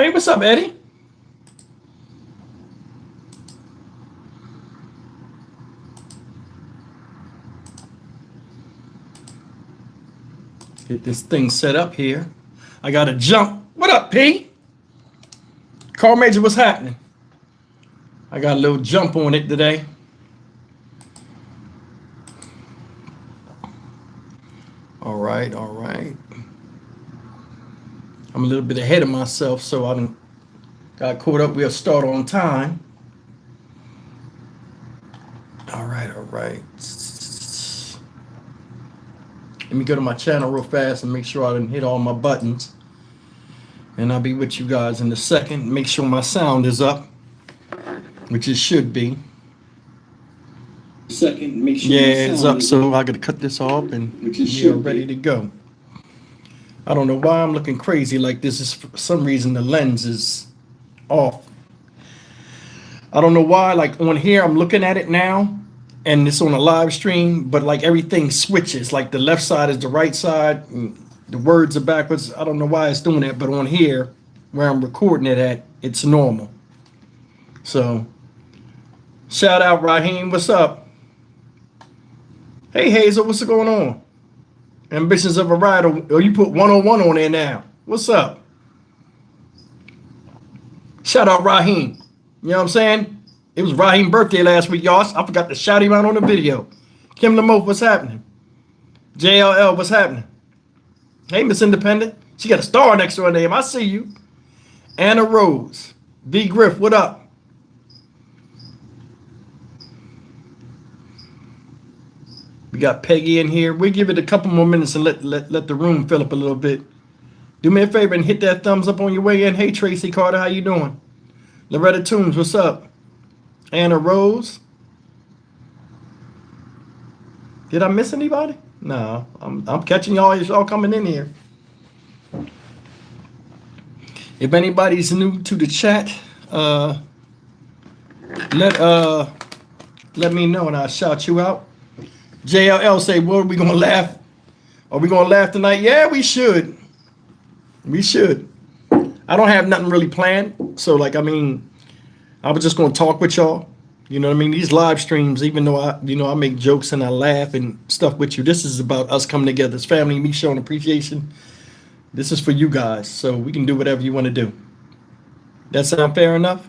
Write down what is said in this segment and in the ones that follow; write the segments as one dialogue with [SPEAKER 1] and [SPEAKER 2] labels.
[SPEAKER 1] Hey, what's up, Eddie? Get this thing set up here. I got to jump. What up, P? Car Major, what's happening? I got a little jump on it today. All right, all right. I'm a little bit ahead of myself, so I got caught up. We'll start on time. All right, all right. Let me go to my channel real fast and make sure I didn't hit all my buttons. And I'll be with you guys in a second. Make sure my sound is up, which it should be. Make sure it's up, so I gotta cut this off and we are ready to go. I don't know why I'm looking crazy like this. Is for some reason the lens is off. I don't know why. Like on here, I'm looking at it now, and it's on a live stream, but like everything switches. Like the left side is the right side, and the words are backwards. I don't know why it's doing that, but on here, where I'm recording it at, it's normal. So, shout out Raheem, what's up? Hey Hazel, what's going on? Ambitions of a Rider. Oh, you put 101 on there now. What's up? Shout out Raheem. You know what I'm saying? It was Raheem's birthday last week, y'all. I forgot to shout him out on the video. Kim Lamote, what's happening? JLL, what's happening? Hey, Miss Independent. She got a star next to her name. I see you. Anna Rose. B. Griff, what up? We got Peggy in here. We'll give it a couple more minutes and let the room fill up a little bit. Do me a favor and hit that thumbs up on your way in. Hey, Tracy Carter, how you doing? Loretta Toombs, what's up? Anna Rose. Did I miss anybody? No, I'm catching y'all. Y'all coming in here. If anybody's new to the chat, let me know and I'll shout you out. JLL say, well, are we gonna laugh? Are we gonna laugh tonight? Yeah, we should. We should. I don't have nothing really planned. So like, I mean, I was just gonna talk with y'all. You know what I mean? These live streams, even though I make jokes and I laugh and stuff with you, this is about us coming together as family, me showing appreciation. This is for you guys. So we can do whatever you want to do. That sound fair enough?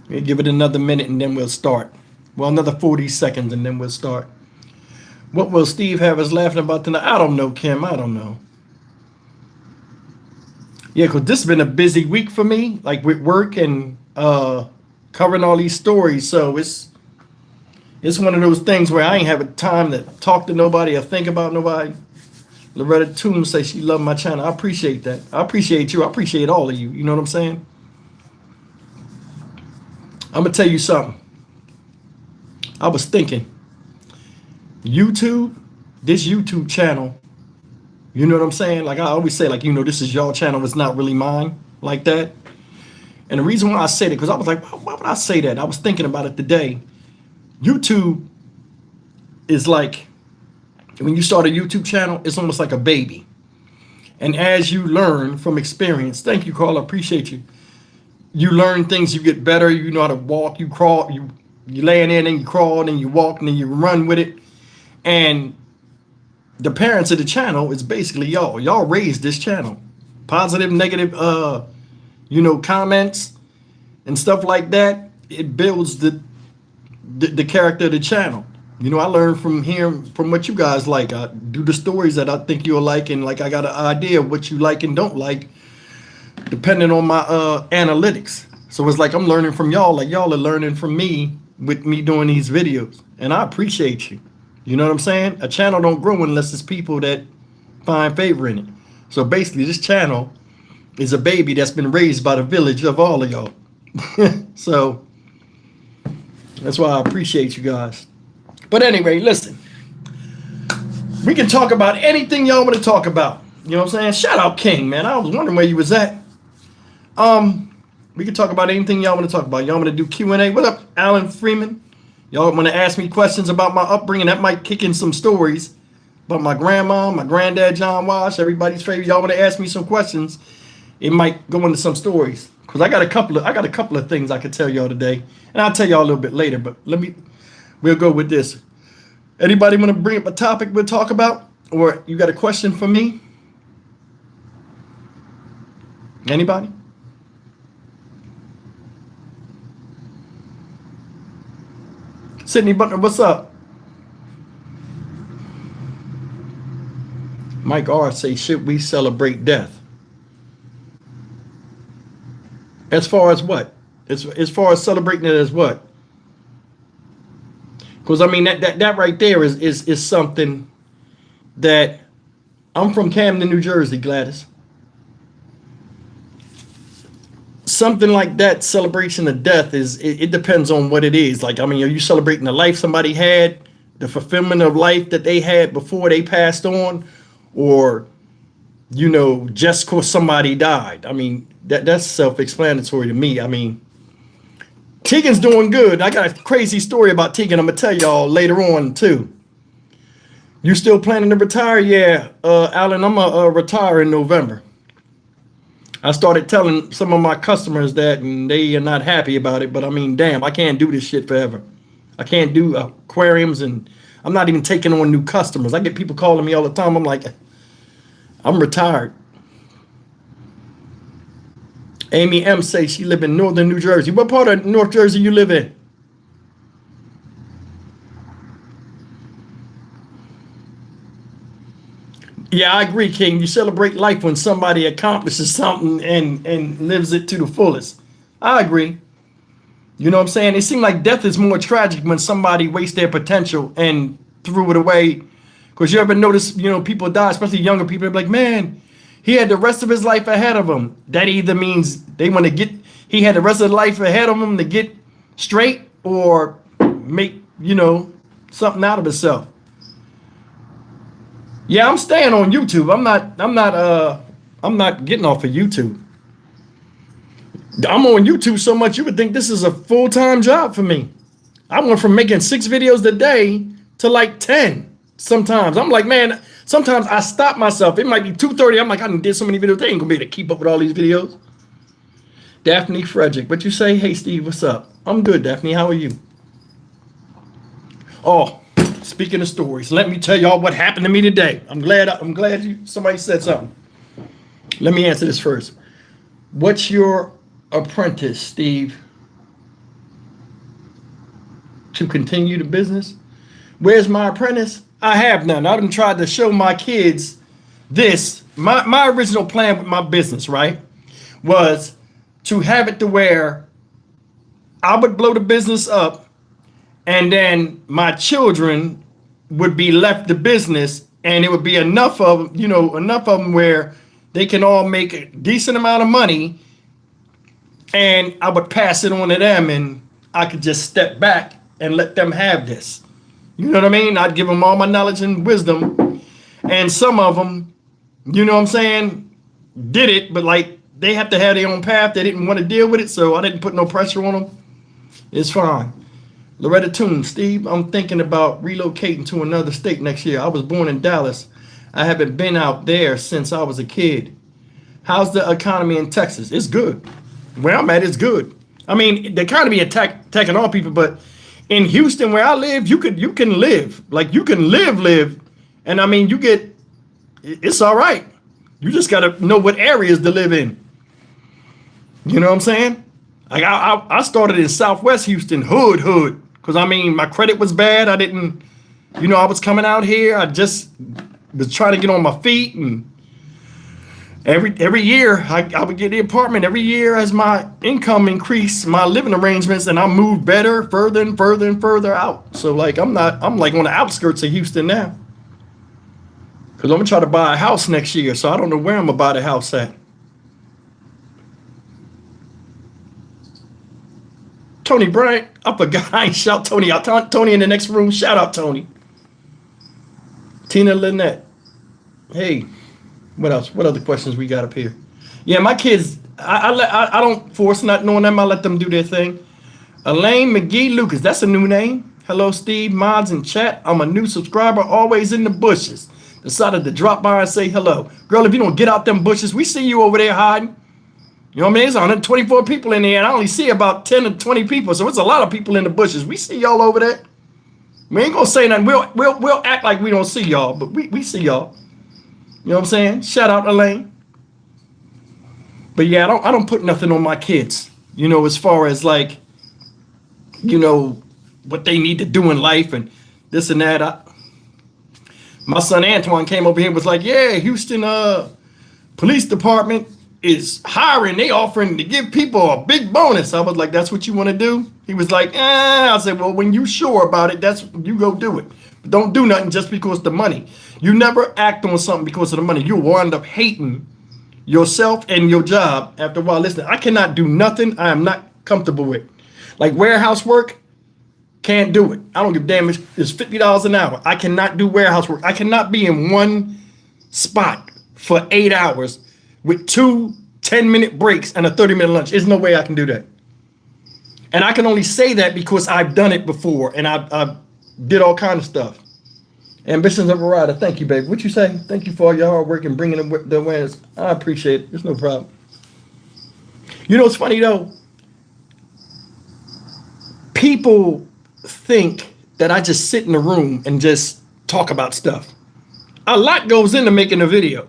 [SPEAKER 1] We'll give it another minute and then we'll start. Well, another 40 seconds and then we'll start. What will Steve have us laughing about tonight? I don't know, Kim. I don't know. Yeah, because this has been a busy week for me, like with work and covering all these stories. So it's one of those things where I ain't having time to talk to nobody or think about nobody. Loretta Toombs says she loved my channel. I appreciate that. I appreciate you. I appreciate all of you. You know what I'm saying? I'm going to tell you something. I was thinking, YouTube, this YouTube channel, you know what I'm saying? Like I always say, like, you know, this is your channel. It's not really mine like that. And the reason why I said it, because I was like, why would I say that? I was thinking about it today. YouTube is like, when you start a YouTube channel, it's almost like a baby. And as you learn from experience, thank you, Carl, I appreciate you. You learn things, you get better, you know how to walk, you crawl, you laying in and you crawl and you walk and then you run with it. And the parents of the channel is basically y'all. Y'all raised this channel. Positive, negative, you know, comments and stuff like that. It builds the character of the channel. You know, I learned from hearing from what you guys like. I do the stories that I think you'll like, and like I got an idea of what you like and don't like, depending on my analytics. So it's like I'm learning from y'all, like y'all are learning from me with me doing these videos. And I appreciate you. You know what I'm saying? A channel don't grow unless it's people that find favor in it. So basically this channel is a baby that's been raised by the village of all of y'all. So that's why I appreciate you guys. But anyway, listen. We can talk about anything y'all want to talk about. You know what I'm saying? Shout out King, man. I was wondering where you was at. We can talk about anything y'all want to talk about. Y'all want to do Q&A? What up, Alan Freeman? Y'all want to ask me questions about my upbringing? That might kick in some stories. about my grandma, my granddad, John Wash, everybody's favorite. Y'all want to ask me some questions? It might go into some stories because I got a couple of things I could tell y'all today, and I'll tell y'all a little bit later. But we'll go with this. Anybody want to bring up a topic we'll talk about, or you got a question for me? Anybody? Sydney Butler, what's up? Mike R say, should we celebrate death? As far as what? As far as celebrating it as what? Because I mean that right there is something that I'm from Camden, New Jersey, Gladys. Something like that, celebration of death, it depends on what it is. Like, I mean, are you celebrating the life somebody had, the fulfillment of life that they had before they passed on, or, you know, just because somebody died? I mean, that's self-explanatory to me. I mean, Tegan's doing good. I got a crazy story about Tegan I'm gonna tell y'all later on too. You still planning to retire? Yeah, Alan, I'm gonna retire in November. I started telling some of my customers that, and they are not happy about it. But I mean, damn, I can't do this shit forever. I can't do aquariums, and I'm not even taking on new customers. I get people calling me all the time. I'm like, I'm retired. Amy M says she live in northern New Jersey. What part of North Jersey you live in? Yeah, I agree, King. You celebrate life when somebody accomplishes something and lives it to the fullest. I agree. You know what I'm saying? It seems like death is more tragic when somebody wastes their potential and threw it away. Because you ever notice, you know, people die, especially younger people, they're like, man, he had the rest of his life ahead of him. That either means they want to he had the rest of life ahead of him to get straight or make, you know, something out of himself. Yeah, I'm staying on YouTube. I'm not getting off of YouTube. I'm on YouTube so much you would think this is a full-time job for me. I went from making 6 videos a day to like 10 sometimes. I'm like, man, sometimes I stop myself. It might be 2:30. I'm like, I did so many videos. They ain't gonna be able to keep up with all these videos. Daphne Frederick, what you say? Hey, Steve, what's up? I'm good, Daphne. How are you? Oh, speaking of stories, let me tell y'all what happened to me today. I'm glad somebody said something. Let me answer this first. What's your apprentice, Steve? To continue the business? Where's my apprentice? I have none. I done tried to show my kids this. My original plan with my business, right, was to have it to where I would blow the business up, and then my children would be left the business, and it would be enough of them where they can all make a decent amount of money, and I would pass it on to them, and I could just step back and let them have this. You know what I mean? I'd give them all my knowledge and wisdom, and some of them, you know what I'm saying, did it, but like they have to have their own path. They didn't want to deal with it, so I didn't put no pressure on them. It's fine. Loretta Toon, Steve, I'm thinking about relocating to another state next year. I was born in Dallas. I haven't been out there since I was a kid. How's the economy in Texas? It's good. Where I'm at, it's good. I mean, the economy attacking all people, but in Houston, where I live, you can live. Like, you can live. And I mean, it's all right. You just got to know what areas to live in. You know what I'm saying? Like, I started in Southwest Houston, hood. Because, I mean, my credit was bad. I didn't, I was coming out here. I just was trying to get on my feet. And every year, I would get the apartment. Every year, as my income increased, my living arrangements, and I moved better, further and further out. So, like, I'm like on the outskirts of Houston now. Because I'm going to try to buy a house next year. So, I don't know where I'm going to buy the house at. Tony Bryant, I forgot. I ain't shout Tony out. Tony in the next room. Shout out, Tony. Tina Lynette. Hey, what else? What other questions we got up here? Yeah, my kids, I don't force nothing on them. I let them do their thing. Elaine McGee Lucas, that's a new name. Hello, Steve, mods in chat. I'm a new subscriber, always in the bushes. decided to drop by and say hello. Girl, if you don't get out them bushes, we see you over there hiding. You know what I mean? There's 124 people in there, and I only see about 10 or 20 people, so it's a lot of people in the bushes. We see y'all over there. We ain't gonna say nothing. We'll act like we don't see y'all, but we see y'all. You know what I'm saying? Shout out Elaine. But yeah, I don't put nothing on my kids, you know, as far as like, you know, what they need to do in life and this and that. My son Antoine came over here and was like, yeah, Houston Police Department is hiring. They offering to give people a big bonus. I was like, that's what you want to do? He was like, I said, well, when you sure about it, that's you go do it. But don't do nothing just because of the money. You never act on something because of the money. You will end up hating yourself and your job after a while. Listen, I cannot do nothing I am not comfortable with. Like warehouse work, can't do it. I don't give a damn. It's $50 an hour. I cannot do warehouse work. I cannot be in one spot for 8 hours with 2 10-minute breaks and a 30-minute lunch. There's no way I can do that. And I can only say that because I've done it before and I did all kind of stuff. Ambitions of a rider. Thank you, baby. What you say? Thank you for all your hard work and bringing the awareness. I appreciate it. There's no problem. You know what's funny though? People think that I just sit in the room and just talk about stuff. A lot goes into making a video.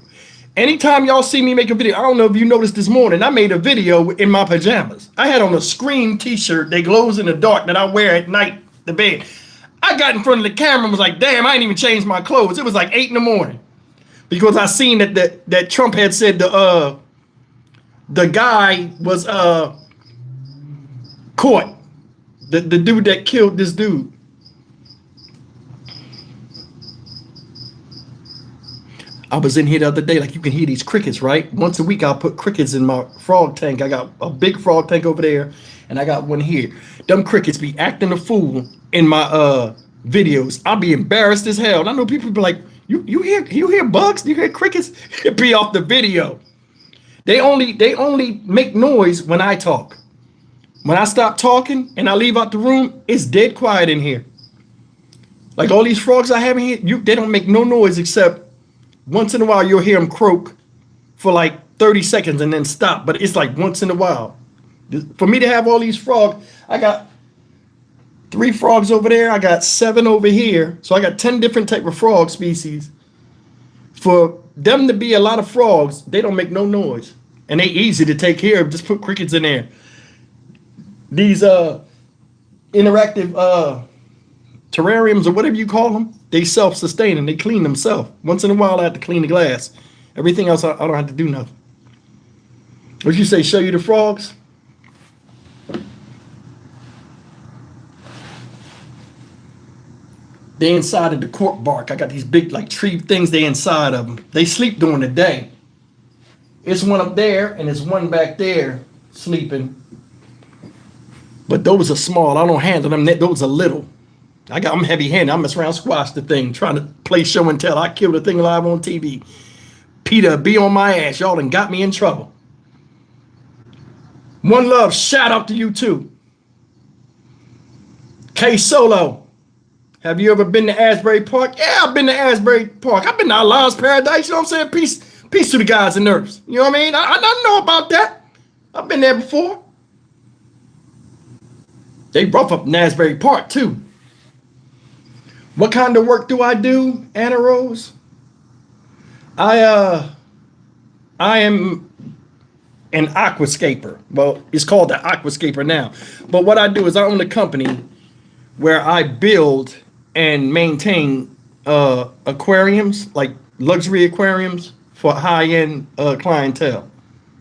[SPEAKER 1] Anytime y'all see me make a video, I don't know if you noticed this morning, I made a video in my pajamas. I had on a Scream t-shirt that glows in the dark that I wear at night, the bed. I got in front of the camera and was like, damn, I ain't even changed my clothes. It was like 8 in the morning because I seen that Trump had said the guy was caught. The dude that killed this dude. I was in here the other day, like you can hear these crickets, right? Once a week I'll put crickets in my frog tank. I got a big frog tank over there and I got one here. Them crickets be acting a fool in my videos. I'll be embarrassed as hell. And I know people be like, you hear bugs? You hear crickets? It be off the video. They only make noise when I talk. When I stop talking and I leave out the room, it's dead quiet in here. Like all these frogs I have in here, they don't make no noise except once in a while you'll hear them croak for like 30 seconds and then stop. But it's like once in a while. For me to have all these frogs, I got 3 frogs over there. I got 7 over here. So I got 10 different type of frog species. For them to be a lot of frogs, they don't make no noise. And they easy to take care of. Just put crickets in there. These interactive terrariums or whatever you call them, they self-sustain and they clean themselves. Once in a while I have to clean the glass. Everything else I don't have to do nothing. What you say, show you the frogs? They inside of the cork bark. I got these big like tree things, they inside of them. They sleep during the day. It's one up there and it's one back there sleeping. But those are small. I don't handle them. Those are little. I'm heavy-handed. I mess around, squash the thing, trying to play show and tell. I killed the thing live on TV. Peter, be on my ass. Y'all done got me in trouble. One love. Shout out to you too. K Solo. Have you ever been to Asbury Park? Yeah, I've been to Asbury Park. I've been to Allah's Paradise. You know what I'm saying? Peace to the guys and nerves. You know what I mean? I know about that. I've been there before. They rough up in Asbury Park too. What kind of work do I do, Anna Rose? I am an aquascaper. Well, it's called the aquascaper now. But what I do is I own a company where I build and maintain aquariums, like luxury aquariums for high-end clientele.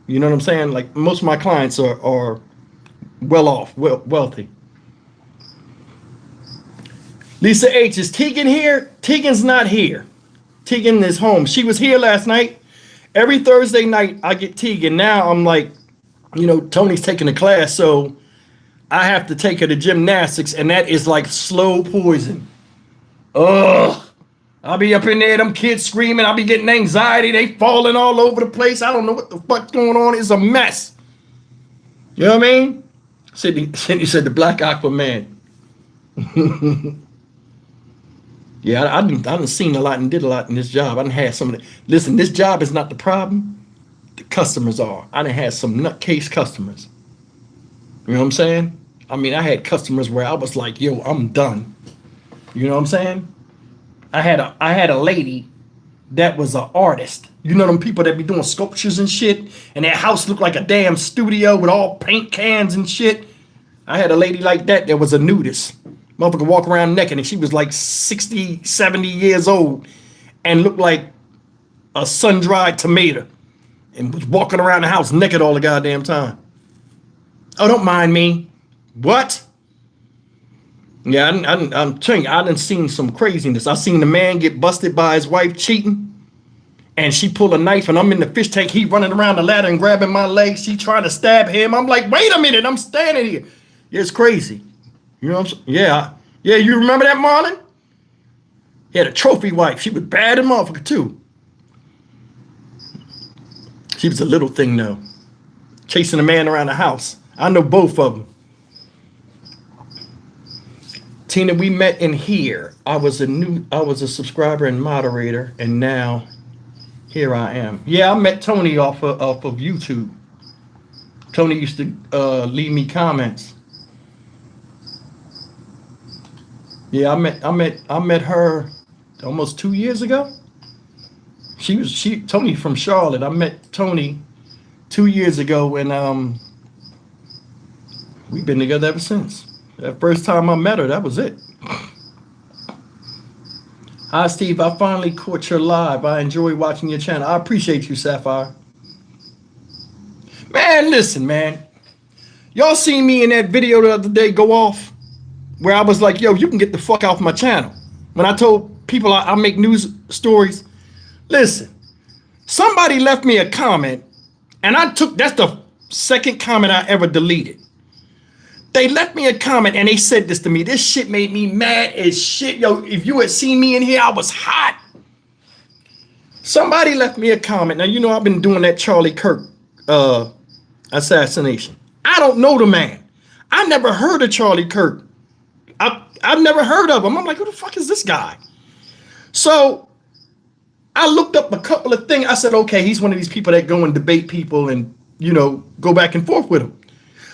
[SPEAKER 1] You know what I'm saying? Like most of my clients are well off, wealthy. Lisa H, is Tegan here? Tegan's not here. Tegan is home. She was here last night. Every Thursday night I get Tegan. Now I'm like, you know, Tony's taking a class, so I have to take her to gymnastics, and that is like slow poison. Ugh. I'll be up in there, them kids screaming. I'll be getting anxiety. They falling all over the place. I don't know what the fuck's going on. It's a mess. You know what I mean? Sydney said the Black Aquaman. Yeah, I done seen a lot and did a lot in this job. I done had some of the, listen, this job is not the problem. The customers are. I done had some nutcase customers. You know what I'm saying? I mean, I had customers where I was like, yo, I'm done. You know what I'm saying? I had a lady that was an artist. You know them people that be doing sculptures and shit, and their house looked like a damn studio with all paint cans and shit. I had a lady like that was a nudist. Motherfucker walk around naked, and she was like 60, 70 years old and looked like a sun-dried tomato and was walking around the house naked all the goddamn time. Oh, don't mind me. What? Yeah, I'm telling you, I done seen some craziness. I seen the man get busted by his wife cheating, and she pulled a knife, and I'm in the fish tank. He running around the ladder and grabbing my legs. She trying to stab him. I'm like, wait a minute, I'm standing here. Yeah, it's crazy. You know what I'm saying? Yeah. Yeah, you remember that, Marlon? He had a trophy wife. She was bad and motherfucker, too. She was a little thing, though. Chasing a man around the house. I know both of them. Tina, we met in here. I was a subscriber and moderator, and now here I am. Yeah, I met Tony off of YouTube. Tony used to leave me comments. Yeah, I met her almost 2 years ago. Tony from Charlotte. I met Tony 2 years ago, and we've been together ever since. That first time I met her, that was it. Hi, Steve. I finally caught your live. I enjoy watching your channel. I appreciate you, Sapphire. Man, listen, man. Y'all seen me in that video the other day go off where I was like, yo, you can get the fuck off my channel. When I told people I make news stories. Listen, somebody left me a comment, and that's the second comment I ever deleted. They left me a comment and they said this to me. This shit made me mad as shit. Yo, if you had seen me in here, I was hot. Somebody left me a comment. Now, you know I've been doing that Charlie Kirk assassination. I don't know the man. I never heard of Charlie Kirk. I've never heard of him. I'm like, who the fuck is this guy? So I looked up a couple of things. I said, okay, he's one of these people that go and debate people and, you know, go back and forth with them.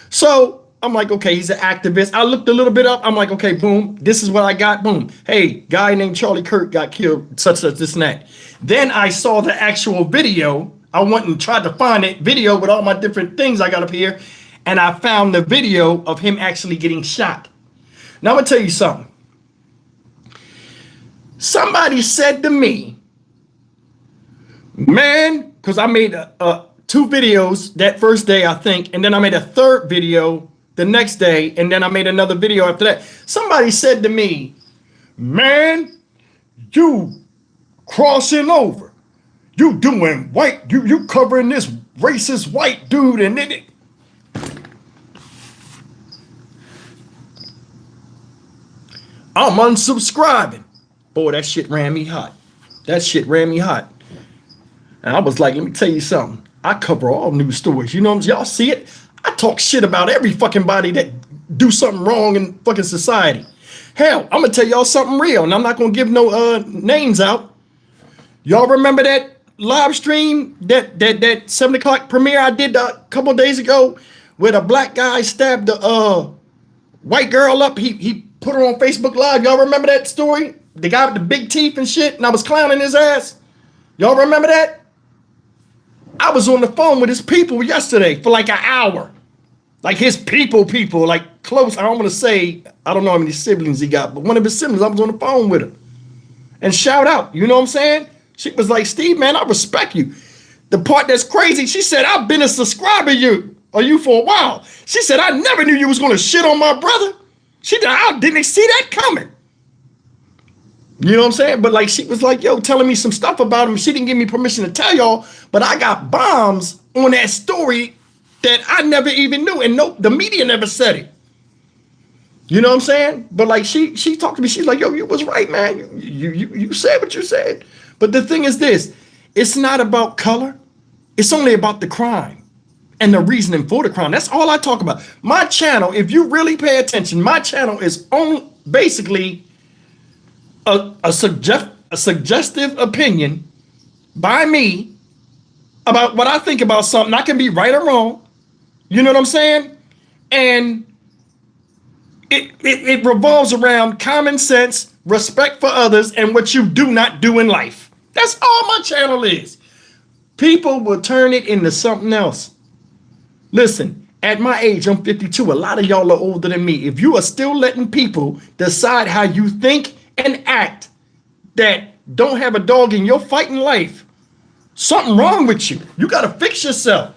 [SPEAKER 1] So I'm like, okay, he's an activist. I looked a little bit up. I'm like, okay, boom, this is what I got. Boom. Hey, guy named Charlie Kirk got killed, such, this, and that. Then I saw the actual video. I went and tried to find that video with all my different things I got up here. And I found the video of him actually getting shot. Now, I'm going to tell you something. Somebody said to me, man, because I made 2 videos that first day, I think, and then I made a third video the next day, and then I made another video after that. Somebody said to me, man, you crossing over. You doing white, you covering this racist white dude, and then I'm unsubscribing. Boy, that shit ran me hot. That shit ran me hot. And I was like, let me tell you something. I cover all news stories. You know, y'all see it? I talk shit about every fucking body that do something wrong in fucking society. Hell, I'm gonna tell y'all something real, and I'm not gonna give no names out. Y'all remember that live stream, that 7 o'clock premiere I did a couple of days ago, where the black guy stabbed the white girl up? He put her on Facebook Live. Y'all remember that story? The guy with the big teeth and shit, and I was clowning his ass. Y'all remember that? I was on the phone with his people yesterday for like an hour. Like his people, like close. I don't want to say, I don't know how many siblings he got, but one of his siblings, I was on the phone with him. And shout out, you know what I'm saying? She was like, Steve, man, I respect you. The part that's crazy, she said, I've been a subscriber of you for a while. She said, I never knew you was going to shit on my brother. She said, I didn't see that coming. You know what I'm saying? But like, she was like, yo, telling me some stuff about him. She didn't give me permission to tell y'all, but I got bombs on that story that I never even knew. And no, the media never said it. You know what I'm saying? But like, she talked to me. She's like, yo, you was right, man. You said what you said. But the thing is this, it's not about color. It's only about the crime and the reasoning for the crime. That's all I talk about. My channel, if you really pay attention, my channel is on basically a suggestive opinion by me about what I think about something. I can be right or wrong. You know what I'm saying? And it revolves around common sense, respect for others, and what you do not do in life. That's all my channel is. People will turn it into something else. Listen, at my age, I'm 52. A lot of y'all are older than me. If you are still letting people decide how you think and act that don't have a dog in your fighting life, something wrong with you. You got to fix yourself.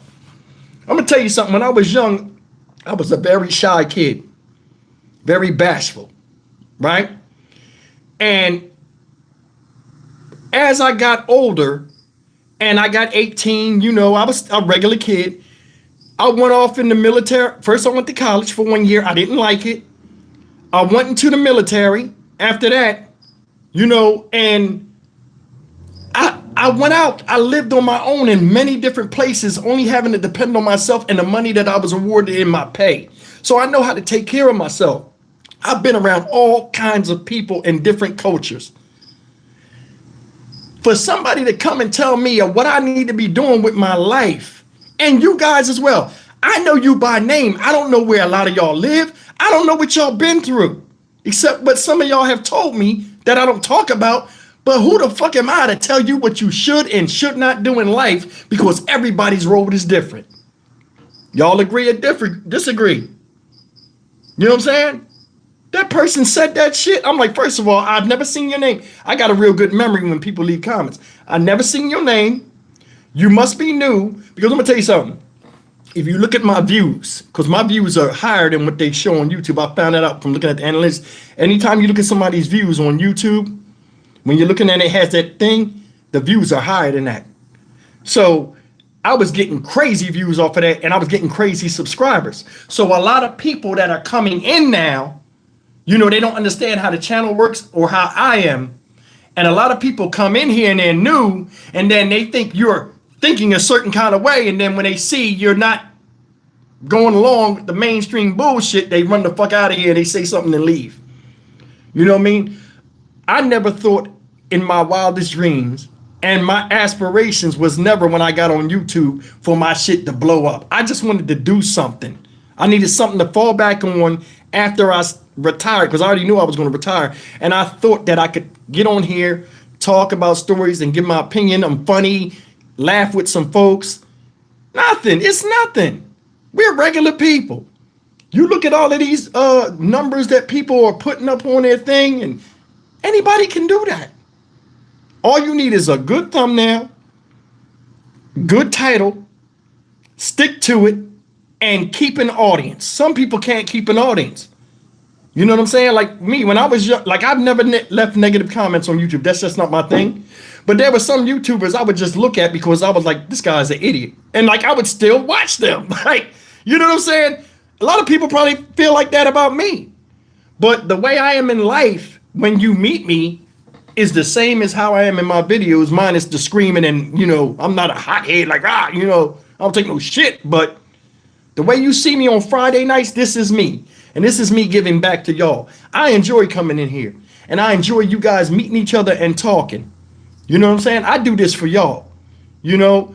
[SPEAKER 1] I'm going to tell you something. When I was young, I was a very shy kid, very bashful, right? And as I got older and I got 18, you know, I was a regular kid. I went off in the military. First, I went to college for 1 year. I didn't like it. I went into the military after that, you know, and I went out. I lived on my own in many different places, only having to depend on myself and the money that I was awarded in my pay. So I know how to take care of myself. I've been around all kinds of people in different cultures. For somebody to come and tell me of what I need to be doing with my life, and you guys as well. I know you by name. I don't know where a lot of y'all live. I don't know what y'all been through, except what some of y'all have told me that I don't talk about. But who the fuck am I to tell you what you should and should not do in life, because everybody's road is different. Y'all agree or disagree? You know what I'm saying? That person said that shit. I'm like, first of all, I've never seen your name. I got a real good memory when people leave comments. I never seen your name. You must be new, because I'm gonna tell you something. If you look at my views, because my views are higher than what they show on YouTube. I found that out from looking at the analytics. Anytime you look at somebody's views on YouTube, when you're looking at it, has that thing, the views are higher than that. So I was getting crazy views off of that, and I was getting crazy subscribers. So a lot of people that are coming in now, you know, they don't understand how the channel works or how I am. And a lot of people come in here and they're new, and then they think you're thinking a certain kind of way, and then when they see you're not going along with the mainstream bullshit, they run the fuck out of here, they say something and leave. You know what I mean? I never thought in my wildest dreams, and my aspirations was never when I got on YouTube for my shit to blow up. I just wanted to do something. I needed something to fall back on after I retired, because I already knew I was going to retire, and I thought that I could get on here, talk about stories and give my opinion. I'm funny, laugh with some folks. Nothing. It's nothing. We're regular people. You look at all of these numbers that people are putting up on their thing, and anybody can do that. All you need is a good thumbnail, good title, stick to it, and keep an audience. Some people can't keep an audience. You know what I'm saying? Like me, when I was young, like I've never left negative comments on YouTube. That's just not my thing. But there were some YouTubers I would just look at because I was like, this guy's an idiot. And like I would still watch them. Like, you know what I'm saying? A lot of people probably feel like that about me. But the way I am in life, when you meet me, is the same as how I am in my videos, minus the screaming and, you know, I'm not a hothead like, you know, I don't take no shit. But the way you see me on Friday nights, this is me. And this is me giving back to y'all. I enjoy coming in here. And I enjoy you guys meeting each other and talking. You know what I'm saying? I do this for y'all. You know?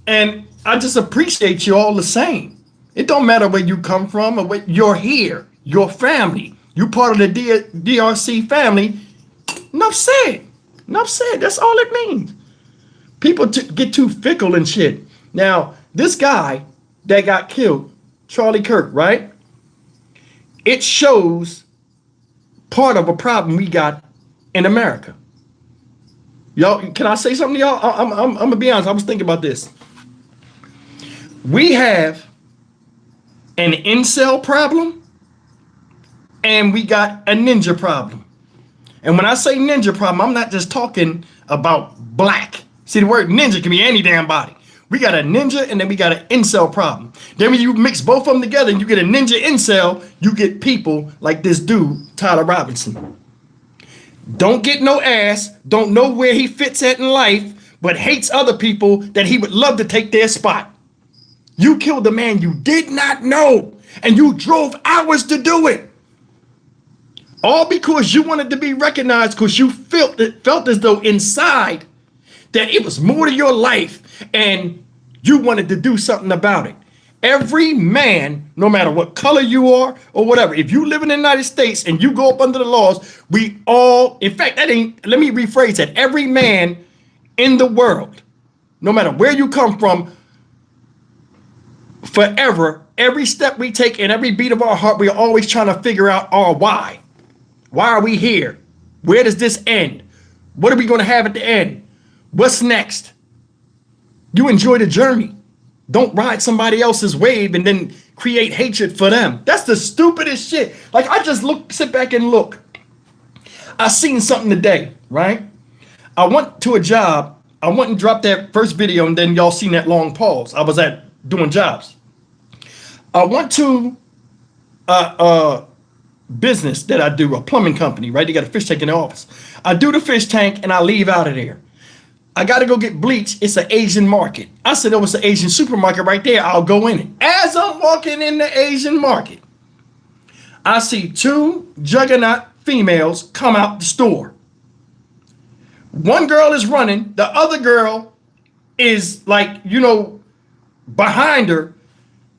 [SPEAKER 1] And I just appreciate you all the same. It don't matter where you come from or where you're here. Your family. You part of the DRC family. Enough said. Enough said. That's all it means. People get too fickle and shit. Now, this guy that got killed, Charlie Kirk, right? It shows part of a problem we got in America. Y'all, can I say something to y'all? I'm gonna be honest. I was thinking about this. We have an incel problem, and we got a ninja problem. And when I say ninja problem, I'm not just talking about black. See, the word ninja can be any damn body. We got a ninja, and then we got an incel problem. Then when you mix both of them together and you get a ninja incel, you get people like this dude, Tyler Robinson. Don't get no ass, don't know where he fits at in life, but hates other people that he would love to take their spot. You killed a man you did not know, and you drove hours to do it. All because you wanted to be recognized because you felt as though inside that it was more to your life and you wanted to do something about it. Every man, no matter what color you are or whatever, if you live in the United States and you go up under the laws, we all, in fact, let me rephrase that. Every man in the world, no matter where you come from, forever, every step we take and every beat of our heart, we are always trying to figure out our why. Why are we here? Where does this end? What are we going to have at the end? What's next? You enjoy the journey. Don't ride somebody else's wave and then create hatred for them. That's the stupidest shit. Like, I just sit back and look. I seen something today, right? I went to a job. I went and dropped that first video, and then y'all seen that long pause. I was doing jobs. I went to a business that I do, a plumbing company, right? They got a fish tank in the office. I do the fish tank and I leave out of there. I got to go get bleach. It's an Asian market. I said, oh, it's an Asian supermarket right there. I'll go in it. As I'm walking in the Asian market, I see two juggernaut females come out the store. One girl is running. The other girl is like, behind her.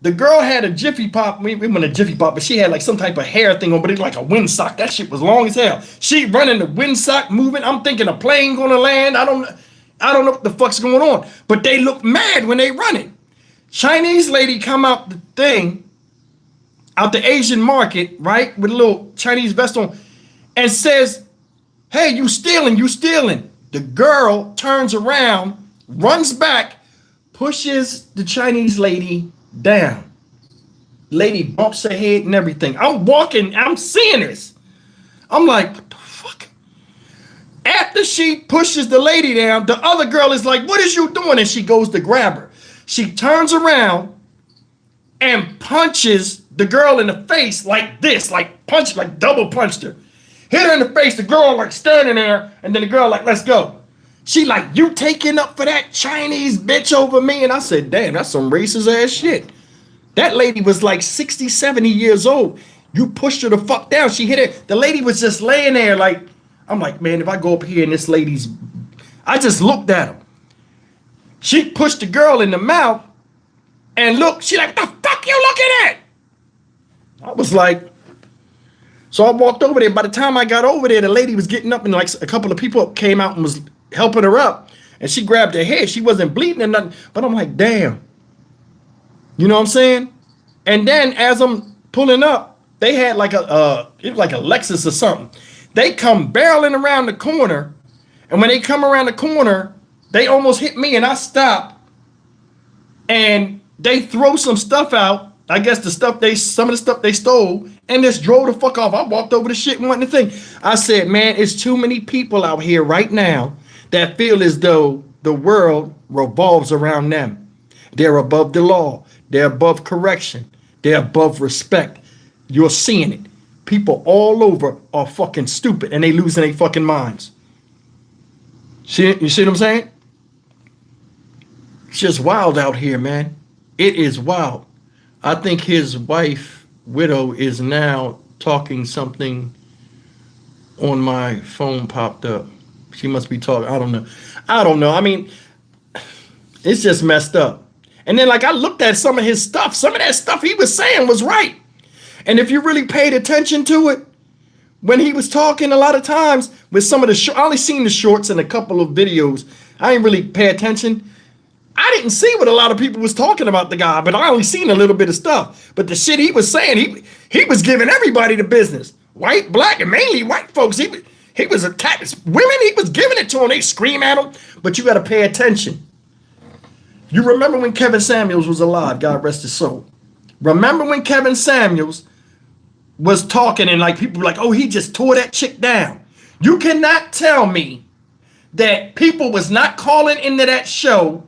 [SPEAKER 1] The girl had a Jiffy Pop. We went a Jiffy Pop, but she had like some type of hair thing on, but it was like a windsock. That shit was long as hell. She running the windsock moving. I'm thinking a plane gonna land. I don't know what the fuck's going on. But they look mad when they running. Chinese lady come out the thing, out the Asian market, right? With a little Chinese vest on, and says, hey, you stealing, you stealing. The girl turns around, runs back, pushes the Chinese lady down. Lady bumps her head and everything. I'm walking, I'm seeing this. I'm like, what the fuck? After she pushes the lady down, the other girl is like, what is you doing? And she goes to grab her. She turns around and punches the girl in the face like this, like double punched her. Hit her in the face, the girl like standing there, and then the girl like, let's go. She like, you taking up for that Chinese bitch over me? And I said, damn, that's some racist ass shit. That lady was like 60, 70 years old. You pushed her the fuck down. She hit it. The lady was just laying there like, I'm like, man, if I go up here and this lady's, I just looked at her. She pushed the girl in the mouth and look, she like, what the fuck you looking at? I was like, so I walked over there. By the time I got over there, the lady was getting up and like a couple of people came out and was helping her up, and she grabbed her head. She wasn't bleeding or nothing, but I'm like, damn. You know what I'm saying? And then as I'm pulling up, they had like it was like a Lexus or something. They come barreling around the corner, and when they come around the corner, they almost hit me, and I stop, and they throw some stuff out. I guess some of the stuff they stole, and just drove the fuck off. I walked over the shit and wanted to think. I said, man, it's too many people out here right now that feel as though the world revolves around them. They're above the law. They're above correction. They're above respect. You're seeing it. People all over are fucking stupid and they losing their fucking minds. You see what I'm saying? It's just wild out here, man. It is wild. I think his wife, widow, is now talking something on my phone popped up. She must be talking. I don't know. I mean, it's just messed up. And then like I looked at some of his stuff. Some of that stuff he was saying was right. And if you really paid attention to it, when he was talking a lot of times with some of the I only seen the shorts and a couple of videos. I didn't really pay attention. I didn't see what a lot of people was talking about the guy, but I only seen a little bit of stuff. But the shit he was saying, he was giving everybody the business. White, black, and mainly white folks. He was attacking women. He was giving it to them. They scream at him, but you got to pay attention. You remember when Kevin Samuels was alive, God rest his soul. Remember when Kevin Samuels was talking and like people were like, oh, he just tore that chick down. You cannot tell me that people was not calling into that show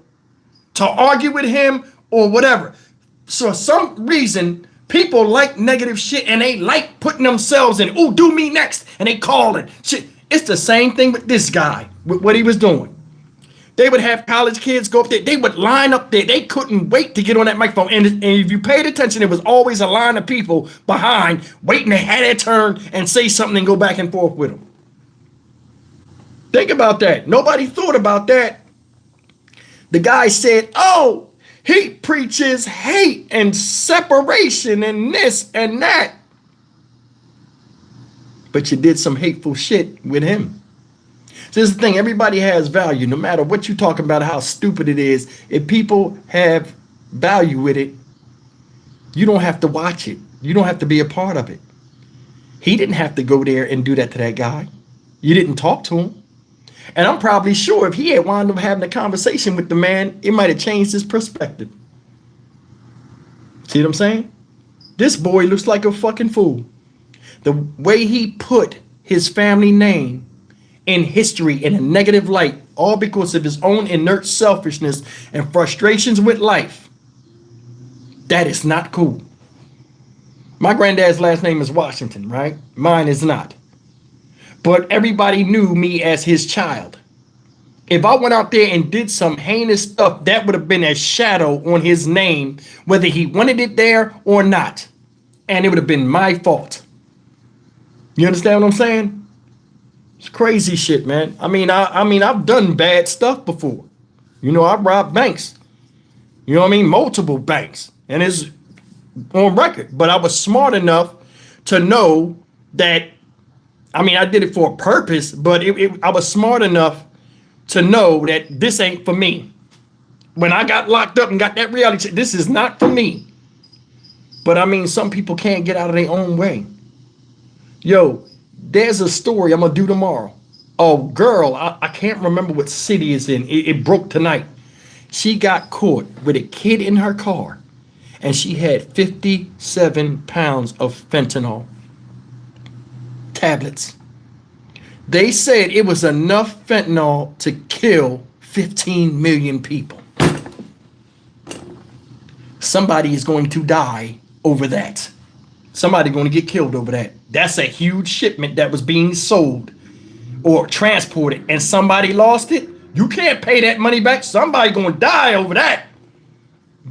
[SPEAKER 1] to argue with him or whatever. So for some reason, people like negative shit and they like putting themselves in, oh, do me next. And they call it shit. It's the same thing with this guy, with what he was doing. They would have college kids go up there. They would line up there. They couldn't wait to get on that microphone. And if you paid attention, there was always a line of people behind waiting to have their turn and say something and go back and forth with them. Think about that. Nobody thought about that. The guy said, oh, he preaches hate and separation and this and that. But you did some hateful shit with him. So this is the thing, everybody has value, no matter what you're talking about, how stupid it is. If people have value with it, you don't have to watch it. You don't have to be a part of it. He didn't have to go there and do that to that guy. You didn't talk to him. And I'm probably sure if he had wound up having a conversation with the man, it might have changed his perspective. See what I'm saying? This boy looks like a fucking fool. The way he put his family name in history in a negative light, all because of his own inert selfishness and frustrations with life. That is not cool. My granddad's last name is Washington, right? Mine is not. But everybody knew me as his child. If I went out there and did some heinous stuff, that would have been a shadow on his name, whether he wanted it there or not. And it would have been my fault. You understand what I'm saying? It's crazy shit, man. I mean, I've done bad stuff before. You know, I've robbed banks. You know what I mean? Multiple banks. And it's on record. But I was smart enough to know that, I mean, I did it for a purpose, but I was smart enough to know that this ain't for me. When I got locked up and got that reality check, this is not for me. But I mean, some people can't get out of their own way. Yo, there's a story I'm going to do tomorrow. A girl, I can't remember what city it's in. It broke tonight. She got caught with a kid in her car, and she had 57 pounds of fentanyl tablets. They said it was enough fentanyl to kill 15 million people. Somebody is going to die over that. Somebody going to get killed over that. That's a huge shipment that was being sold or transported, and somebody lost it. You can't pay that money back. Somebody going to die over that.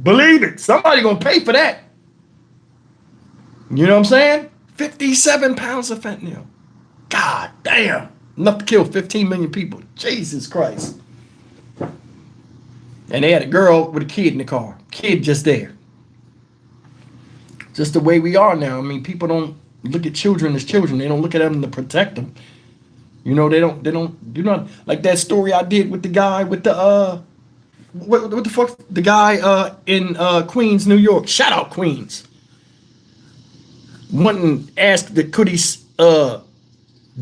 [SPEAKER 1] Believe it. Somebody going to pay for that. You know what I'm saying? 57 pounds of fentanyl. God damn. Enough to kill 15 million people. Jesus Christ. And they had a girl with a kid in the car. Kid just there. Just the way we are now. I mean, people don't look at children as children. They don't look at them to protect them. You know, they don't do not like that story I did with the guy with the what the fuck, the guy in Queens, New York. Shout out Queens. One asked that could he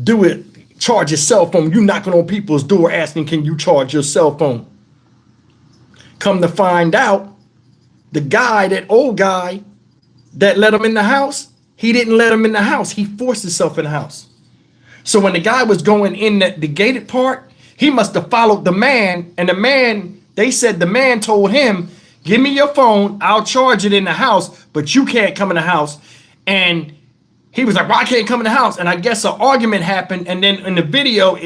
[SPEAKER 1] do it, charge his cell phone. You knocking on people's door asking, can you charge your cell phone? Come to find out, the guy, that old guy that let him in the house, he didn't let him in the house. He forced himself in the house. So when the guy was going in the gated part, he must have followed the man. And the man, they said the man told him, give me your phone, I'll charge it in the house, but you can't come in the house. And he was like, well, I can't come in the house. And I guess an argument happened. And then in the video,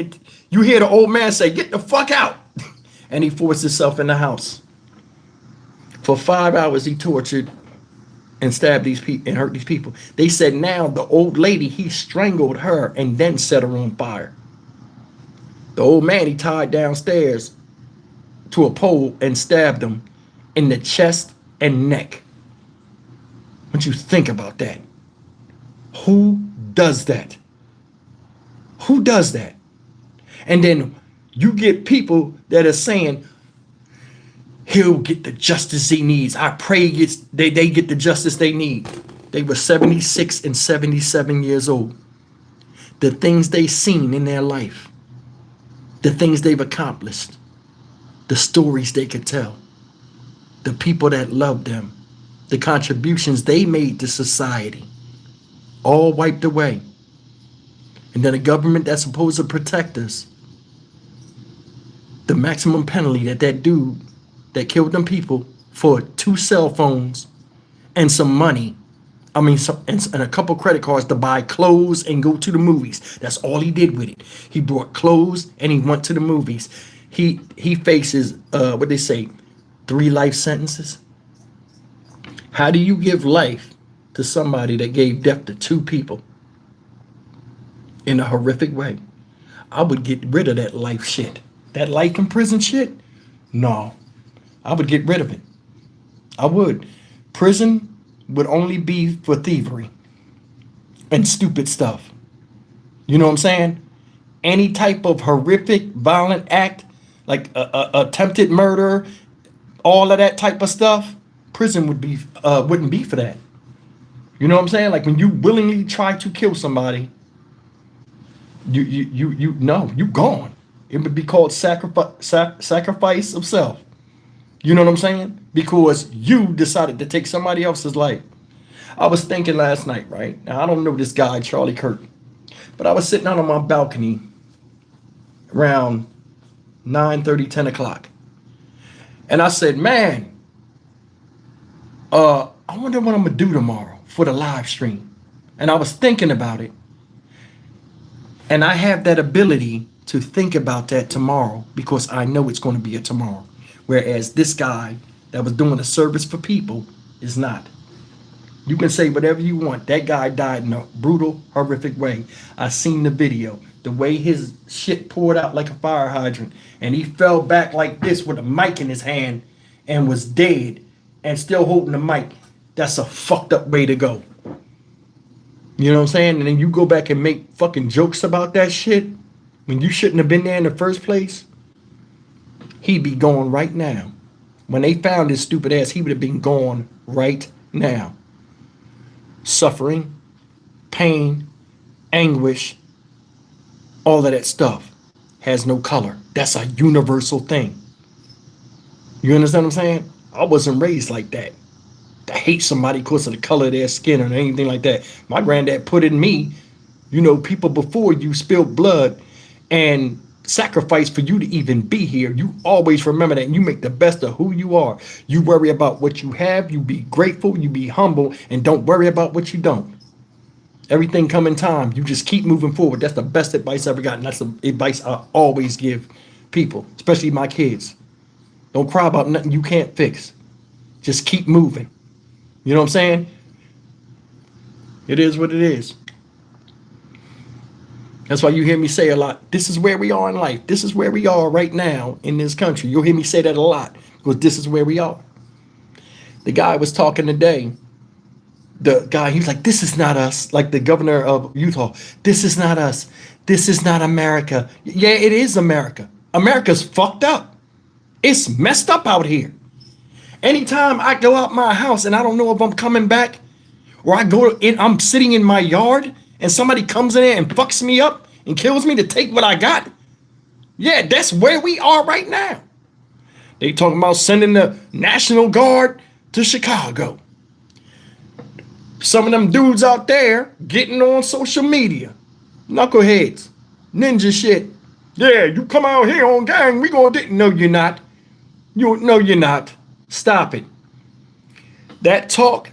[SPEAKER 1] you hear the old man say, get the fuck out. And he forced himself in the house. For 5 hours, he tortured and stabbed these people and hurt these people. They said now the old lady, he strangled her and then set her on fire. The old man, he tied downstairs to a pole and stabbed him in the chest and neck. What you think about that? Who does that? Who does that? And then you get people that are saying, he'll get the justice he needs. I pray they get the justice they need. They were 76 and 77 years old. The things they've seen in their life, the things they've accomplished, the stories they could tell, the people that loved them, the contributions they made to society, all wiped away. And then a government that's supposed to protect us, the maximum penalty that dude that killed them people for 2 cell phones and some money, and a couple credit cards to buy clothes and go to the movies. That's all he did with it. He bought clothes and he went to the movies. he faces what they say, 3 life sentences. How do you give life to somebody that gave death to 2 people in a horrific way? I would get rid of that life shit. That life in prison shit? No. I would get rid of it. I would. Prison would only be for thievery and stupid stuff. You know what I'm saying? Any type of horrific, violent act, like attempted murder, all of that type of stuff, prison wouldn't be for that. You know what I'm saying? Like when you willingly try to kill somebody, you gone. It would be called sacrifice of self. You know what I'm saying? Because you decided to take somebody else's life. I was thinking last night, right? Now I don't know this guy, Charlie Kirk, but I was sitting out on my balcony around 9:30, 10 o'clock. And I said, man, I wonder what I'm gonna do tomorrow for the live stream. And I was thinking about it. And I have that ability to think about that tomorrow because I know it's going to be a tomorrow. Whereas this guy that was doing a service for people is not. You can say whatever you want. That guy died in a brutal, horrific way. I seen the video. The way his shit poured out like a fire hydrant. And he fell back like this with a mic in his hand and was dead and still holding the mic. That's a fucked up way to go. You know what I'm saying? And then you go back and make fucking jokes about that shit when you shouldn't have been there in the first place. He'd be gone right now. When they found his stupid ass, he would have been gone right now. Suffering, pain, anguish, all of that stuff has no color. That's a universal thing. You understand what I'm saying? I wasn't raised like that. To hate somebody because of the color of their skin or anything like that. My granddad put in me, you know, people before you spilled blood and sacrificed for you to even be here. You always remember that and you make the best of who you are. You worry about what you have, you be grateful, you be humble, and don't worry about what you don't. Everything come in time. You just keep moving forward. That's the best advice I ever got. And that's the advice I always give people, especially my kids. Don't cry about nothing you can't fix. Just keep moving. You know what I'm saying? It is what it is. That's why you hear me say a lot, this is where we are in life. This is where we are right now in this country. You'll hear me say that a lot because this is where we are. The guy was talking today. The guy, he was like, this is not us. Like the governor of Utah. This is not us. This is not America. Yeah, it is America. America's fucked up. It's messed up out here. Anytime I go out my house and I don't know if I'm coming back, or I'm sitting in my yard and somebody comes in there and fucks me up and kills me to take what I got. Yeah, that's where we are right now. They talking about sending the National Guard to Chicago. Some of them dudes out there getting on social media, knuckleheads, ninja shit. Yeah, you come out here on gang, we gonna do. No, you're not. No, you're not. Stop it. That talk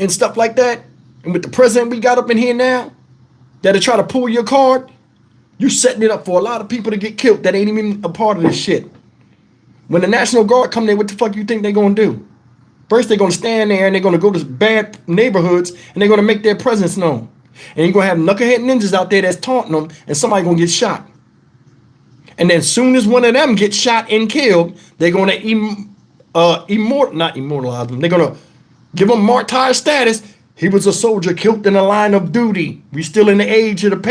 [SPEAKER 1] and stuff like that, and with the president we got up in here now, that'll try to pull your card, you setting it up for a lot of people to get killed that ain't even a part of this shit. When the National Guard come there, what the fuck you think they're gonna do? First, they're gonna stand there and they're gonna go to bad neighborhoods and they're gonna make their presence known. And you're gonna have knucklehead ninjas out there that's taunting them, and somebody gonna get shot. And then soon as one of them gets shot and killed, they're gonna not immortalize them. They're gonna give him martyr status. He was a soldier killed in the line of duty. We still in the age of of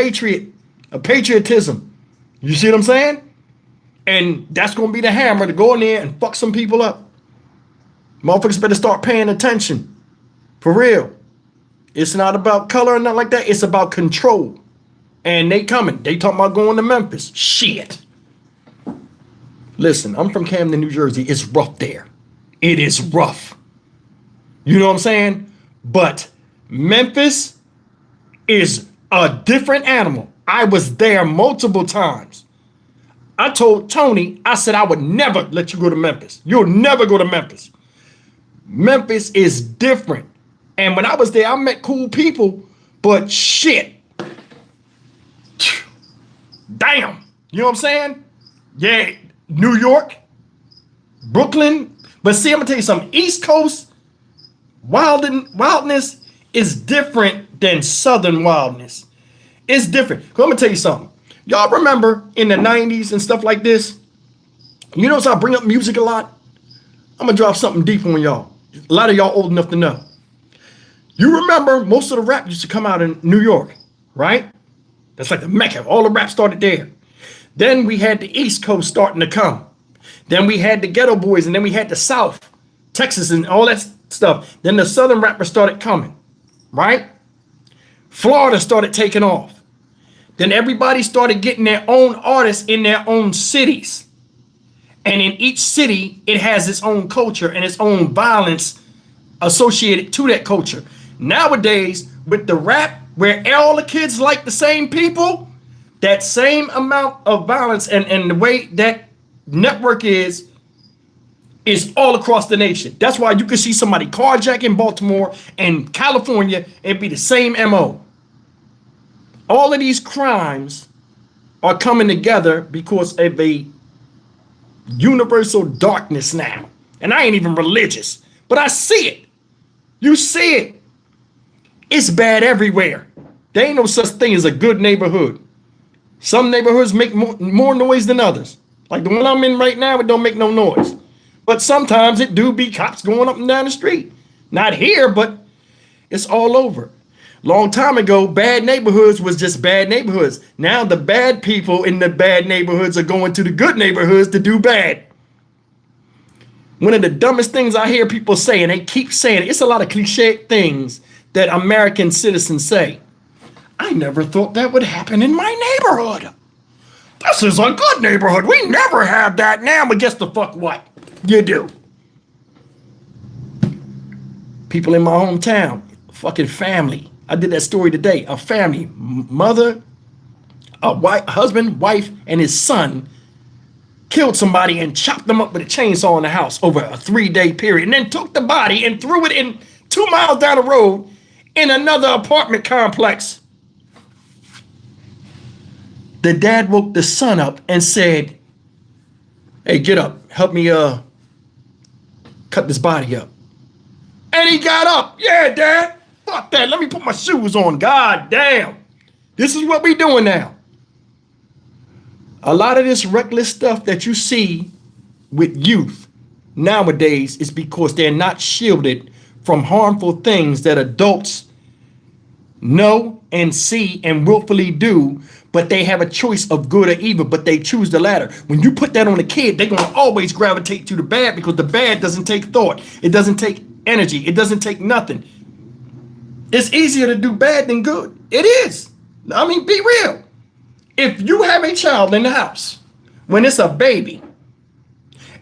[SPEAKER 1] patriotism. You see what I'm saying? And that's gonna be the hammer to go in there and fuck some people up. Motherfuckers better start paying attention. For real. It's not about color or nothing like that. It's about control. And they coming. They talking about going to Memphis. Shit. Listen, I'm from Camden, New Jersey. It's rough there. It is rough. You know what I'm saying? But Memphis is a different animal. I was there multiple times. I told Tony, I said, I would never let you go to Memphis. You'll never go to Memphis. Memphis is different. And when I was there, I met cool people, but shit. Damn. You know what I'm saying? Yeah, New York, Brooklyn. But see, I'm gonna tell you something. East Coast wildness is different than Southern wildness. It's different. I'm gonna tell you something. Y'all remember in the 90s and stuff like this? You notice I bring up music a lot? I'm gonna drop something deep on y'all. A lot of y'all old enough to know. You remember most of the rap used to come out in New York, right? That's like the Mecca. All the rap started there. Then we had the East Coast starting to come. Then we had the Ghetto Boys, and then we had the South, Texas, and all that stuff. Then the Southern rappers started coming, right? Florida started taking off. Then everybody started getting their own artists in their own cities. And in each city, it has its own culture and its own violence associated to that culture. Nowadays, with the rap, where all the kids like the same people, that same amount of violence and the way that network is all across the nation. That's why you can see somebody carjack in Baltimore and California and be the same MO. All of these crimes are coming together because of a universal darkness now. And I ain't even religious, but I see it. You see it. It's bad everywhere. There ain't no such thing as a good neighborhood. Some neighborhoods make more noise than others. Like the one I'm in right now, it don't make no noise. But sometimes it do be cops going up and down the street. Not here, but it's all over. Long time ago, bad neighborhoods was just bad neighborhoods. Now the bad people in the bad neighborhoods are going to the good neighborhoods to do bad. One of the dumbest things I hear people say, and they keep saying it, it's a lot of cliche things that American citizens say. I never thought that would happen in my neighborhood. This is a good neighborhood. We never have that now, but guess the fuck what? You do. People in my hometown, fucking family. I did that story today. A family, mother, a wife, husband, wife, and his son killed somebody and chopped them up with a chainsaw in the house over a 3-day period, and then took the body and threw it in 2 miles down the road in another apartment complex. The dad woke the son up and said, hey, get up, help me cut this body up. And he got up. Yeah, Dad. Fuck that. Let me put my shoes on. God damn. This is what we doing now. A lot of this reckless stuff that you see with youth nowadays is because they're not shielded from harmful things that adults know and see and willfully do, but they have a choice of good or evil, but they choose the latter. When you put that on a kid, they're going to always gravitate to the bad because the bad doesn't take thought. It doesn't take energy. It doesn't take nothing. It's easier to do bad than good. It is. I mean, be real. If you have a child in the house, when it's a baby,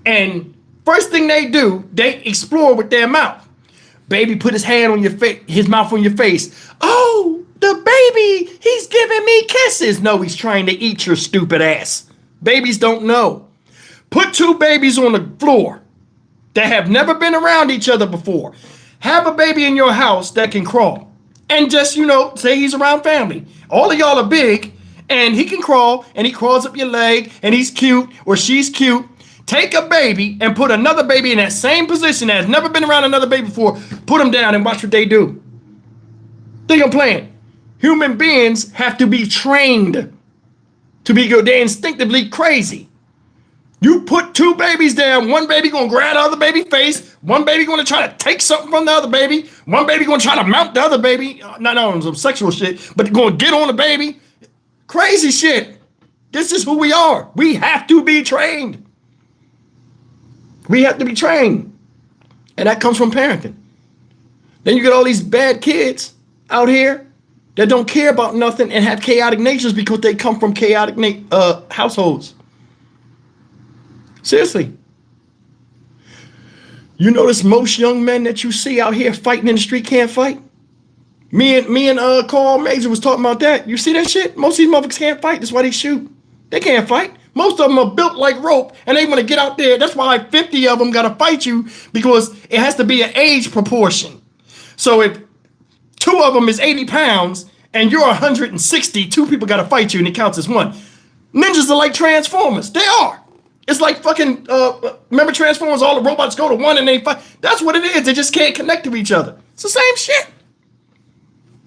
[SPEAKER 1] and first thing they do, they explore with their mouth. Baby put his hand on your face, his mouth on your face. Oh, the baby, he's giving me kisses. No, he's trying to eat your stupid ass. Babies don't know. Put 2 babies on the floor that have never been around each other before. Have a baby in your house that can crawl. And just, say he's around family. All of y'all are big, and he can crawl, and he crawls up your leg, and he's cute, or she's cute. Take a baby and put another baby in that same position that has never been around another baby before. Put them down and watch what they do. Think I'm playing. Human beings have to be trained to be good. They're instinctively crazy. You put 2 babies down, one baby gonna grab the other baby face, one baby gonna try to take something from the other baby, one baby gonna try to mount the other baby, not on some sexual shit, but gonna get on the baby. Crazy shit. This is who we are. We have to be trained. We have to be trained. And that comes from parenting. Then you get all these bad kids out here that don't care about nothing and have chaotic natures because they come from chaotic households. Seriously. You notice most young men that you see out here fighting in the street can't fight? Me and Carl Major was talking about that. You see that shit? Most of these motherfuckers can't fight. That's why they shoot. They can't fight. Most of them are built like rope and they want to get out there. That's why like 50 of them got to fight you because it has to be an age proportion. So if 2 of them is 80 pounds and you're 160, 2 people got to fight you and it counts as 1. Ninjas are like Transformers. They are. It's like fucking, remember Transformers, all the robots go to one and they fight. That's what it is. They just can't connect to each other. It's the same shit.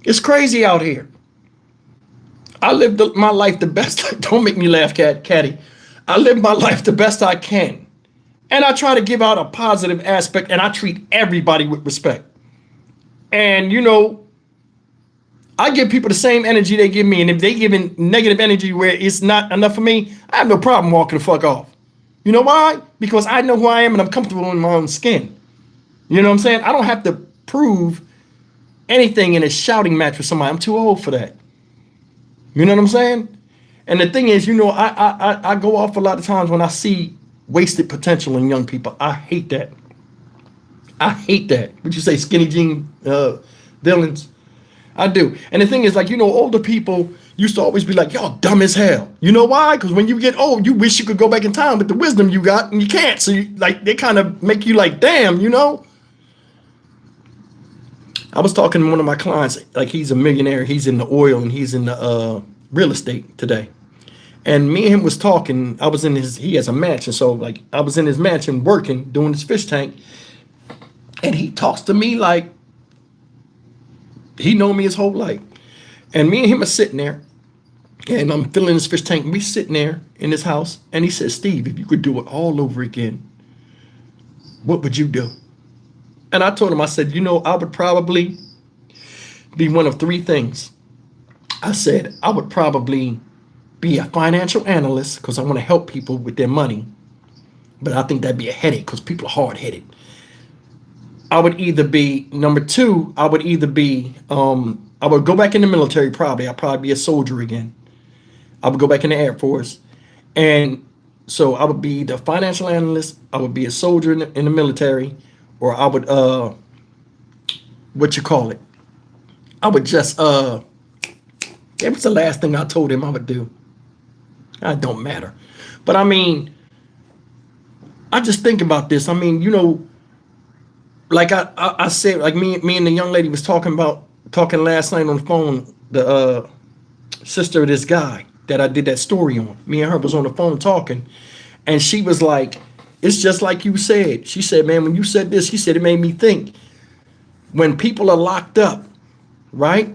[SPEAKER 1] It's crazy out here. I lived my life the best. Don't make me laugh, Caddy. I live my life the best I can. And I try to give out a positive aspect, and I treat everybody with respect. And, you know, I give people the same energy they give me. And if they giving negative energy where it's not enough for me, I have no problem walking the fuck off. You know why? Because I know who I am and I'm comfortable in my own skin. You know what I'm saying? I don't have to prove anything in a shouting match with somebody. I'm too old for that. You know what I'm saying? And the thing is, you know, I go off a lot of times when I see wasted potential in young people. I hate that. I hate that. Would you say skinny jean villains? I do. And the thing is, like, you know, older people used to always be like, y'all dumb as hell. You know why? Because when you get old, you wish you could go back in time with the wisdom you got, and you can't. So, you, like, they kind of make you like, damn, you know? I was talking to one of my clients, like, he's a millionaire. He's in the oil and he's in the real estate today. And me and him was talking. I was in he has a mansion. So, like, I was in his mansion working, doing his fish tank. And he talks to me like he known me his whole life. And me and him are sitting there, and I'm filling his fish tank. And we sitting there in his house, and he said, Steve, if you could do it all over again, what would you do? And I told him, I said, you know, I would probably be one of three things. I said, I would probably be a financial analyst because I want to help people with their money. But I think that'd be a headache because people are hard-headed. I would either be, number two, I would either be, I would go back in the military probably. I'd probably be a soldier again. I would go back in the Air Force. And so I would be the financial analyst. I would be a soldier in the military. Or I would, what you call it? I would just, that was the last thing I told him I would do. It don't matter. But I mean, I just think about this. I mean, you know, like I said, like me and the young lady was talking last night on the phone, the sister of this guy that I did that story on. Me and her was on the phone talking, and she was like, it's just like you said. She said, man, when you said this, she said, it made me think when people are locked up, right?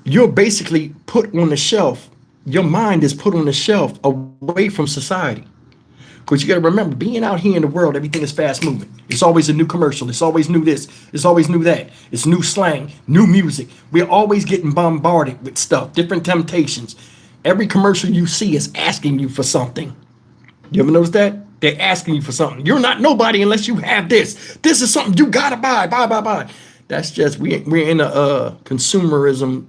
[SPEAKER 1] You're basically put on the shelf. Your mind is put on the shelf away from society. Because you got to remember, being out here in the world, everything is fast moving. It's always a new commercial. It's always new this. It's always new that. It's new slang, new music. We're always getting bombarded with stuff, different temptations. Every commercial you see is asking you for something. You ever notice that? They're asking you for something. You're not nobody unless you have this. This is something you got to buy. That's just, we're in a consumerism,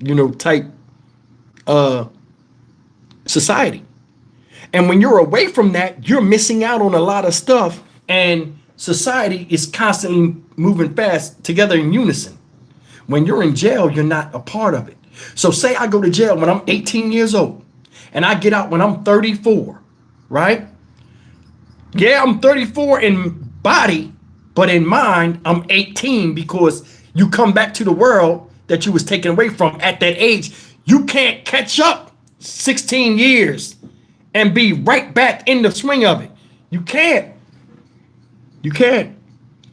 [SPEAKER 1] you know, type society. And when you're away from that, you're missing out on a lot of stuff. And society is constantly moving fast together in unison. When you're in jail, you're not a part of it. So say I go to jail when I'm 18 years old and I get out when I'm 34, right? Yeah, I'm 34 in body, but in mind, I'm 18 because you come back to the world that you was taken away from at that age. You can't catch up 16 years and be right back in the swing of it. You can't. You can't.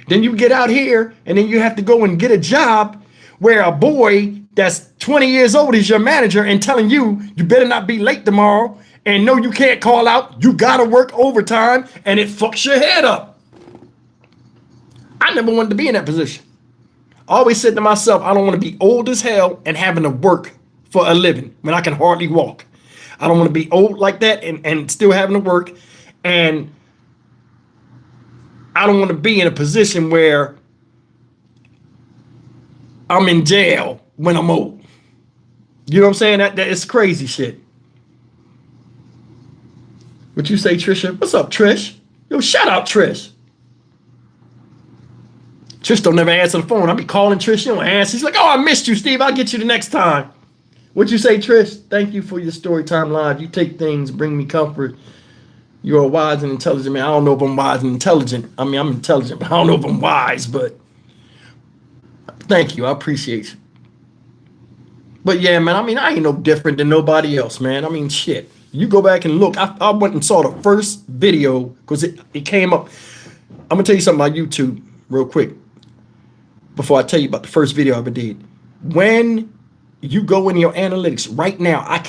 [SPEAKER 1] Then you get out here and then you have to go and get a job where a boy that's 20 years old is your manager and telling you, you better not be late tomorrow, and no, you can't call out. You got to work overtime, and it fucks your head up. I never wanted to be in that position. I always said to myself, I don't want to be old as hell and having to work for a living when I can hardly walk. I don't want to be old like that and still having to work. And I don't want to be in a position where I'm in jail when I'm old. You know what I'm saying? That is crazy shit. What you say, Trisha? What's up, Trish? Yo, shout out, Trish. Trish don't never answer the phone. I be calling Trish. She don't answer. She's like, oh, I missed you, Steve. I'll get you the next time. What you say, Trish? Thank you for your Storytime Live. You take things, bring me comfort. You're a wise and intelligent man. I don't know if I'm wise and intelligent. I mean, I'm intelligent, but I don't know if I'm wise, but thank you. I appreciate you. But yeah, man, I mean, I ain't no different than nobody else, man. I mean, shit. You go back and look. I went and saw the first video because it came up. I'm gonna tell you something about YouTube real quick before I tell you about the first video I ever did. When you go in your analytics right now, I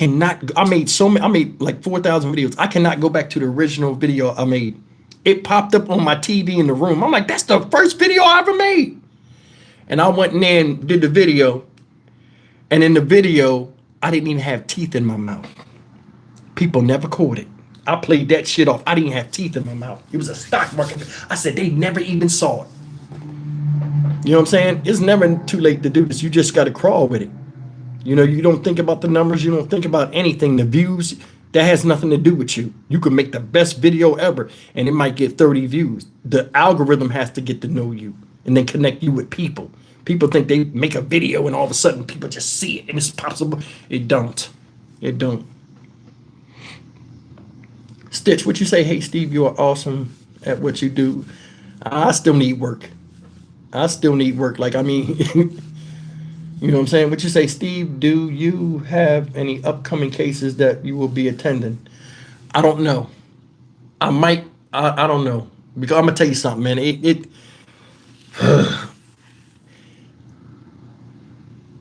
[SPEAKER 1] made like 4,000 videos. I cannot go back to the original video I made. It popped up on my TV in the room. I'm like, that's the first video I ever made. And I went in there and did the video. And in the video, I didn't even have teeth in my mouth. People never caught it. I played that shit off. I didn't have teeth in my mouth. It was a stock market. I said, they never even saw it. You know what I'm saying? It's never too late to do this. You just got to crawl with it. You know, you don't think about the numbers. You don't think about anything. The views, that has nothing to do with you. You can make the best video ever, and it might get 30 views. The algorithm has to get to know you and then connect you with people. People think they make a video and all of a sudden people just see it and it's possible. It don't. It don't. Stitch, what you say? Hey, Steve, you are awesome at what you do. I still need work. I still need work. Like, I mean, you know what I'm saying? What you say, Steve, do you have any upcoming cases that you will be attending? I don't know. I might. I don't know. Because I'm going to tell you something, man.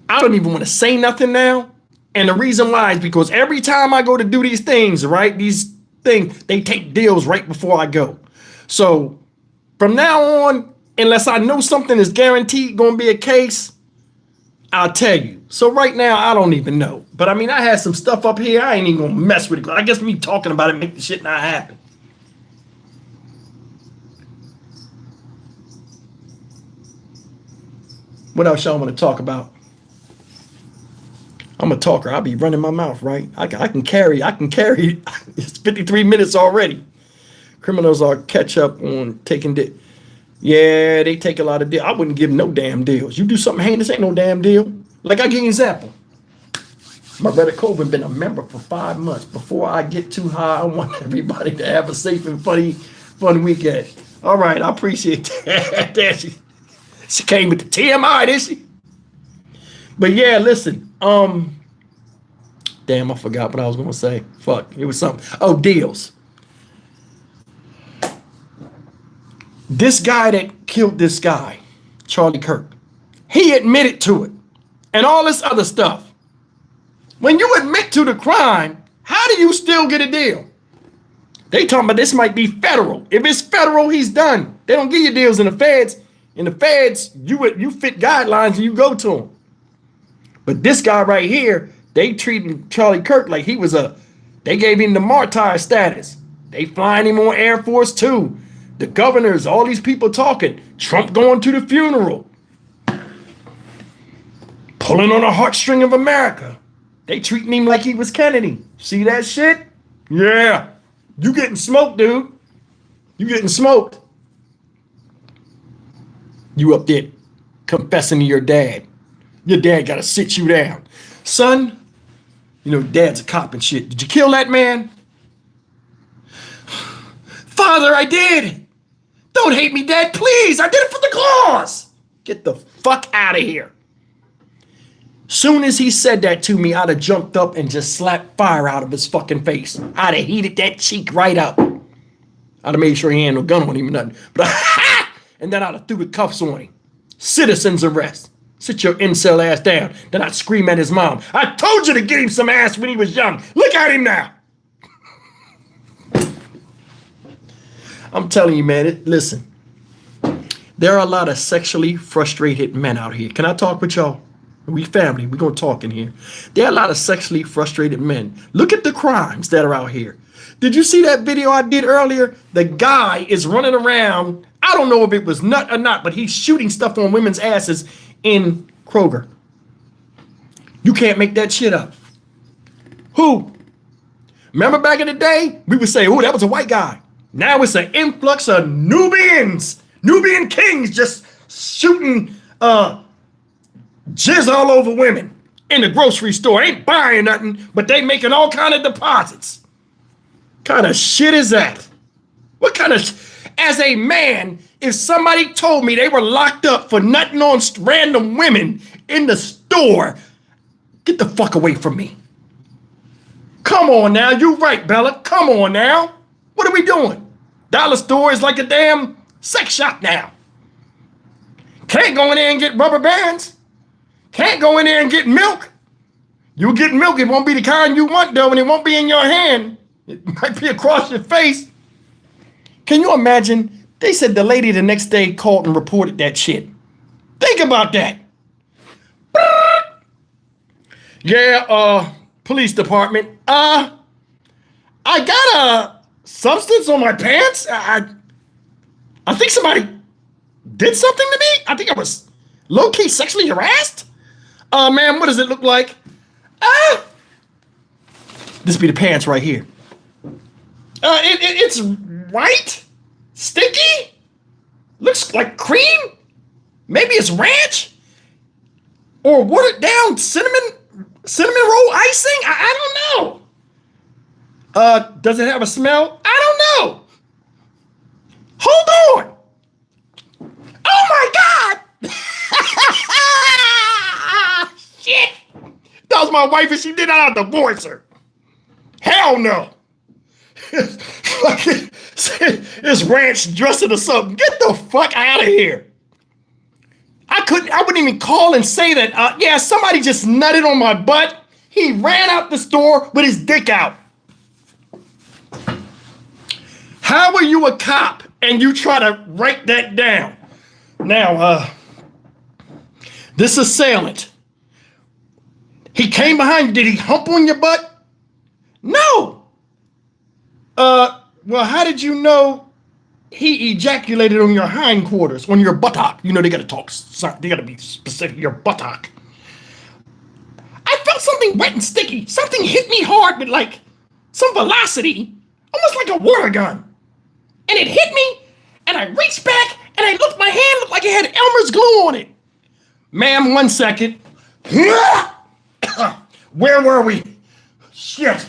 [SPEAKER 1] I don't even want to say nothing now. And the reason why is because every time I go to do these things, right, these things, they take deals right before I go. So from now on, unless I know something is guaranteed going to be a case, I'll tell you. So right now, I don't even know. But I mean, I had some stuff up here. I ain't even going to mess with it. I guess me talking about it make the shit not happen. What else y'all want to talk about? I'm a talker. I'll be running my mouth, right? I can carry. It's 53 minutes already. Criminals are catch up on taking Yeah, they take a lot of deals. I wouldn't give no damn deals. You do something heinous, ain't no damn deal. Like, I give you an example. My brother Colvin been a member for 5 months. Before I get too high, I want everybody to have a safe and fun weekend. All right, I appreciate that. There she came with the TMI, didn't she? But yeah, listen. Damn, I forgot what I was gonna say. Fuck, it was something. Oh, deals. This guy that killed this guy, Charlie Kirk, he admitted to it, and all this other stuff. When you admit to the crime, how do you still get a deal? They talking about this might be federal. If it's federal, he's done. They don't give you deals in the feds. In the feds, you fit guidelines and you go to them. But this guy right here, they treated Charlie Kirk like he was they gave him the martyr status. They flying him on Air Force 2. The governors, all these people talking. Trump going to the funeral. Pulling on a heartstring of America. They treating him like he was Kennedy. See that shit? Yeah. You getting smoked, dude. You getting smoked. You up there confessing to your dad. Your dad got to sit you down. Son, you know, dad's a cop and shit. Did you kill that man? Father, I did. Don't hate me, Dad, please. I did it for the cause. Get the fuck out of here. Soon as he said that to me, I'd have jumped up and just slapped fire out of his fucking face. I'd have heated that cheek right up. I'd have made sure he had no gun on him or nothing. But and then I'd have threw the cuffs on him. Citizen's arrest. Sit your incel ass down. Then I'd scream at his mom. I told you to get him some ass when he was young. Look at him now. I'm telling you, man, listen. There are a lot of sexually frustrated men out here. Can I talk with y'all? We family. We're going to talk in here. There are a lot of sexually frustrated men. Look at the crimes that are out here. Did you see that video I did earlier? The guy is running around. I don't know if it was nut or not, but he's shooting stuff on women's asses in Kroger. You can't make that shit up. Who? Remember back in the day, we would say, oh, that was a white guy. Now it's an influx of Nubians, Nubian kings just shooting jizz all over women in the grocery store. Ain't buying nothing, but they making all kind of deposits. Kind of shit is that? What kind of, as a man, if somebody told me they were locked up for nutting on random women in the store, get the fuck away from me. Come on now, you right, Bella. Come on now. What are we doing? Dollar store is like a damn sex shop now. Can't go in there and get rubber bands. Can't go in there and get milk. You'll get milk. It won't be the kind you want, though, and it won't be in your hand. It might be across your face. Can you imagine? They said the lady the next day called and reported that shit. Think about that. Yeah, police department. I got a substance on my pants. I think somebody did something to me. I think I was low-key sexually harassed. Ma'am, what does it look like? This be the pants right here. It's white, sticky, looks like cream. Maybe it's ranch or watered down cinnamon roll icing. I don't know. Does it have a smell? I don't know. Hold on. Oh my God. Shit. That was my wife and she did not divorce her. Hell no. It's ranch dressing or something. Get the fuck out of here. I wouldn't even call and say that. Yeah, somebody just nutted on my butt. He ran out the store with his dick out. How are you a cop and you try to write that down? Now, this assailant, he came behind you. Did he hump on your butt? No. Well, how did you know he ejaculated on your hindquarters, on your buttock? You know, they gotta talk, they gotta be specific, your buttock. I felt something wet and sticky. Something hit me hard with like some velocity, almost like a water gun. And it hit me, and I reached back, and I looked, my hand looked like it had Elmer's glue on it. Ma'am, 1 second. Where were we? Shit.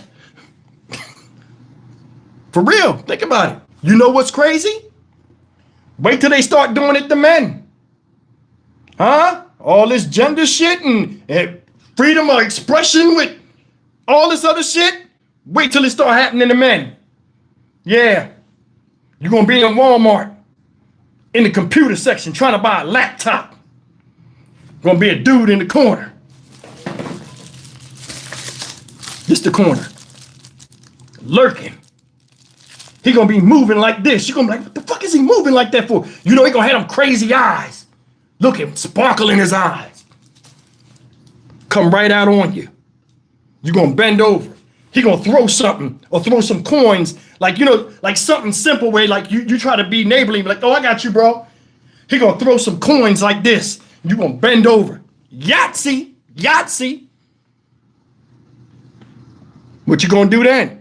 [SPEAKER 1] For real, think about it. You know what's crazy? Wait till they start doing it to men. Huh? All this gender shit and freedom of expression with all this other shit. Wait till it start happening to men. Yeah. You're going to be in Walmart in the computer section trying to buy a laptop. Going to be a dude in the corner. Just the corner. Lurking. He gonna be moving like this. You're gonna be like, what the fuck is he moving like that for? You know he gonna have them crazy eyes. Look at him, sparkle in his eyes. Come right out on you. You're gonna bend over. He gonna throw something or throw some coins, like, you know, like something simple way, like you try to be neighborly, like, oh, I got you, bro. He gonna throw some coins like this. You gonna bend over. Yahtzee, Yahtzee. What you gonna do then?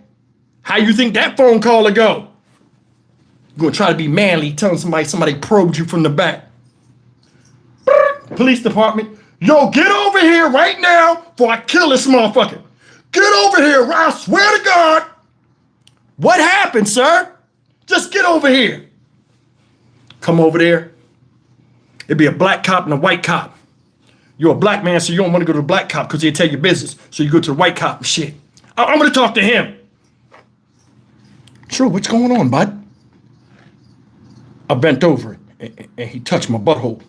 [SPEAKER 1] How you think that phone call will go? You're gonna try to be manly, telling somebody probed you from the back. Police department, yo, get over here right now before I kill this motherfucker. Get over here, I swear to God. What happened, sir? Just get over here. Come over there. It'd be a black cop and a white cop. You're a black man, so you don't want to go to the black cop because he'll tell you business. So you go to the white cop and shit. I'm gonna talk to him. Sure, what's going on, bud? I bent over and he touched my butthole.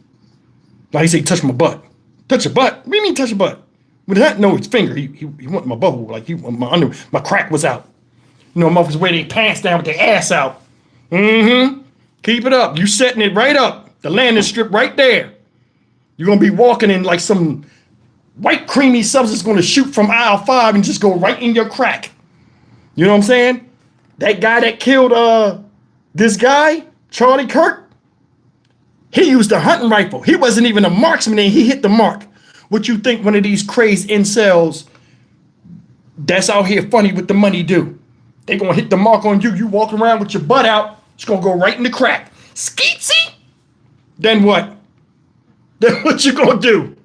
[SPEAKER 1] Like he said, he touched my butt. Touch your butt? What do you mean touch your butt? With that, no, his finger. He went my butthole. Like my crack was out. You know, motherfuckers wear their pants down with their ass out. Mm-hmm. Keep it up. You setting it right up. The landing strip right there. You're gonna be walking in like some white creamy substance gonna shoot from aisle 5 and just go right in your crack. You know what I'm saying? That guy that killed this guy, Charlie Kirk, he used a hunting rifle. He wasn't even a marksman and he hit the mark. What you think one of these crazed incels that's out here funny with the money do? They gonna hit the mark on you. You walking around with your butt out, it's gonna go right in the crack. Skeetsy? Then what? Then what you gonna do?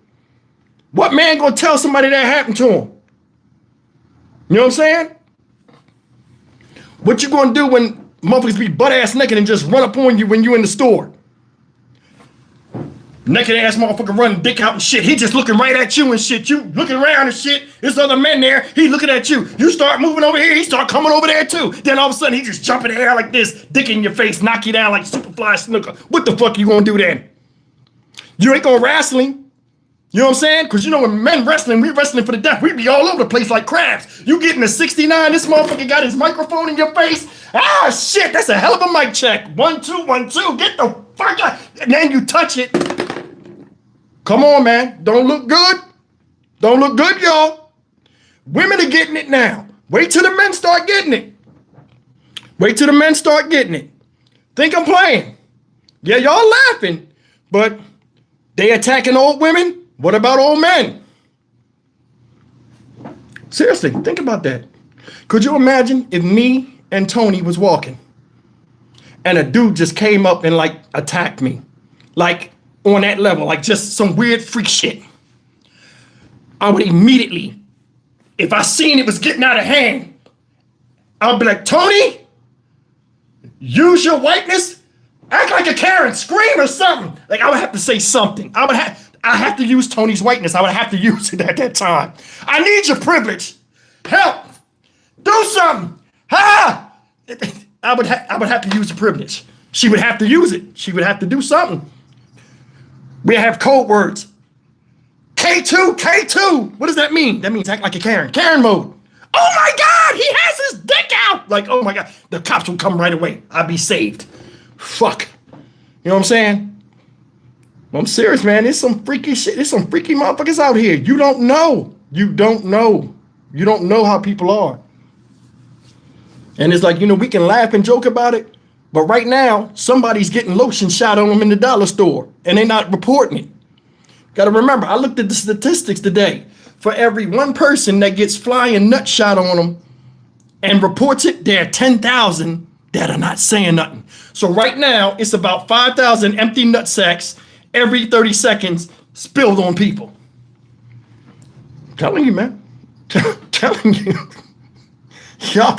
[SPEAKER 1] What man gonna tell somebody that happened to him? You know what I'm saying? What you gonna do when motherfuckers be butt ass naked and just run up on you when you in the store? Naked ass motherfucker running dick out and shit. He just looking right at you and shit. You looking around and shit. There's other men there. He looking at you. You start moving over here. He start coming over there too. Then all of a sudden he just jump in the air like this, dick in your face, knock you down like Superfly Snooker. What the fuck you gonna do then? You ain't gonna wrestling. You know what I'm saying? Because you know when men wrestling, we wrestling for the death. We be all over the place like crabs. You getting a 69, this motherfucker got his microphone in your face. Ah, shit, that's a hell of a mic check. 1, 2, 1, 2, get the fuck out. And then you touch it. Come on, man. Don't look good. Don't look good, y'all. Women are getting it now. Wait till the men start getting it. Wait till the men start getting it. Think I'm playing. Yeah, y'all laughing, but they attacking old women. What about old men? Seriously, think about that. Could you imagine if me and Tony was walking and a dude just came up and like attacked me? Like on that level, like just some weird freak shit. I would immediately, if I seen it was getting out of hand, I would be like, Tony, use your whiteness, act like a Karen, scream or something. Like I would have to say something. I have to use Tony's whiteness. I would have to use it at that time. I need your privilege. Help. Do something. Ha! I would have to use the privilege. She would have to use it. She would have to do something. We have code words. K2, K2. What does that mean? That means act like a Karen. Karen mode. Oh my God, he has his dick out. Like, oh my God. The cops will come right away. I'll be saved. Fuck. You know what I'm saying? I'm serious, man. There's some freaky shit. There's some freaky motherfuckers out here. You don't know. You don't know. You don't know how people are. And it's like, you know, we can laugh and joke about it, but right now, somebody's getting lotion shot on them in the dollar store, and they're not reporting it. Got to remember, I looked at the statistics today. For every one person that gets flying nut shot on them and reports it, there are 10,000 that are not saying nothing. So right now, it's about 5,000 empty nut sacks every 30 seconds spilled on people. I'm telling you, man. Telling you. Y'all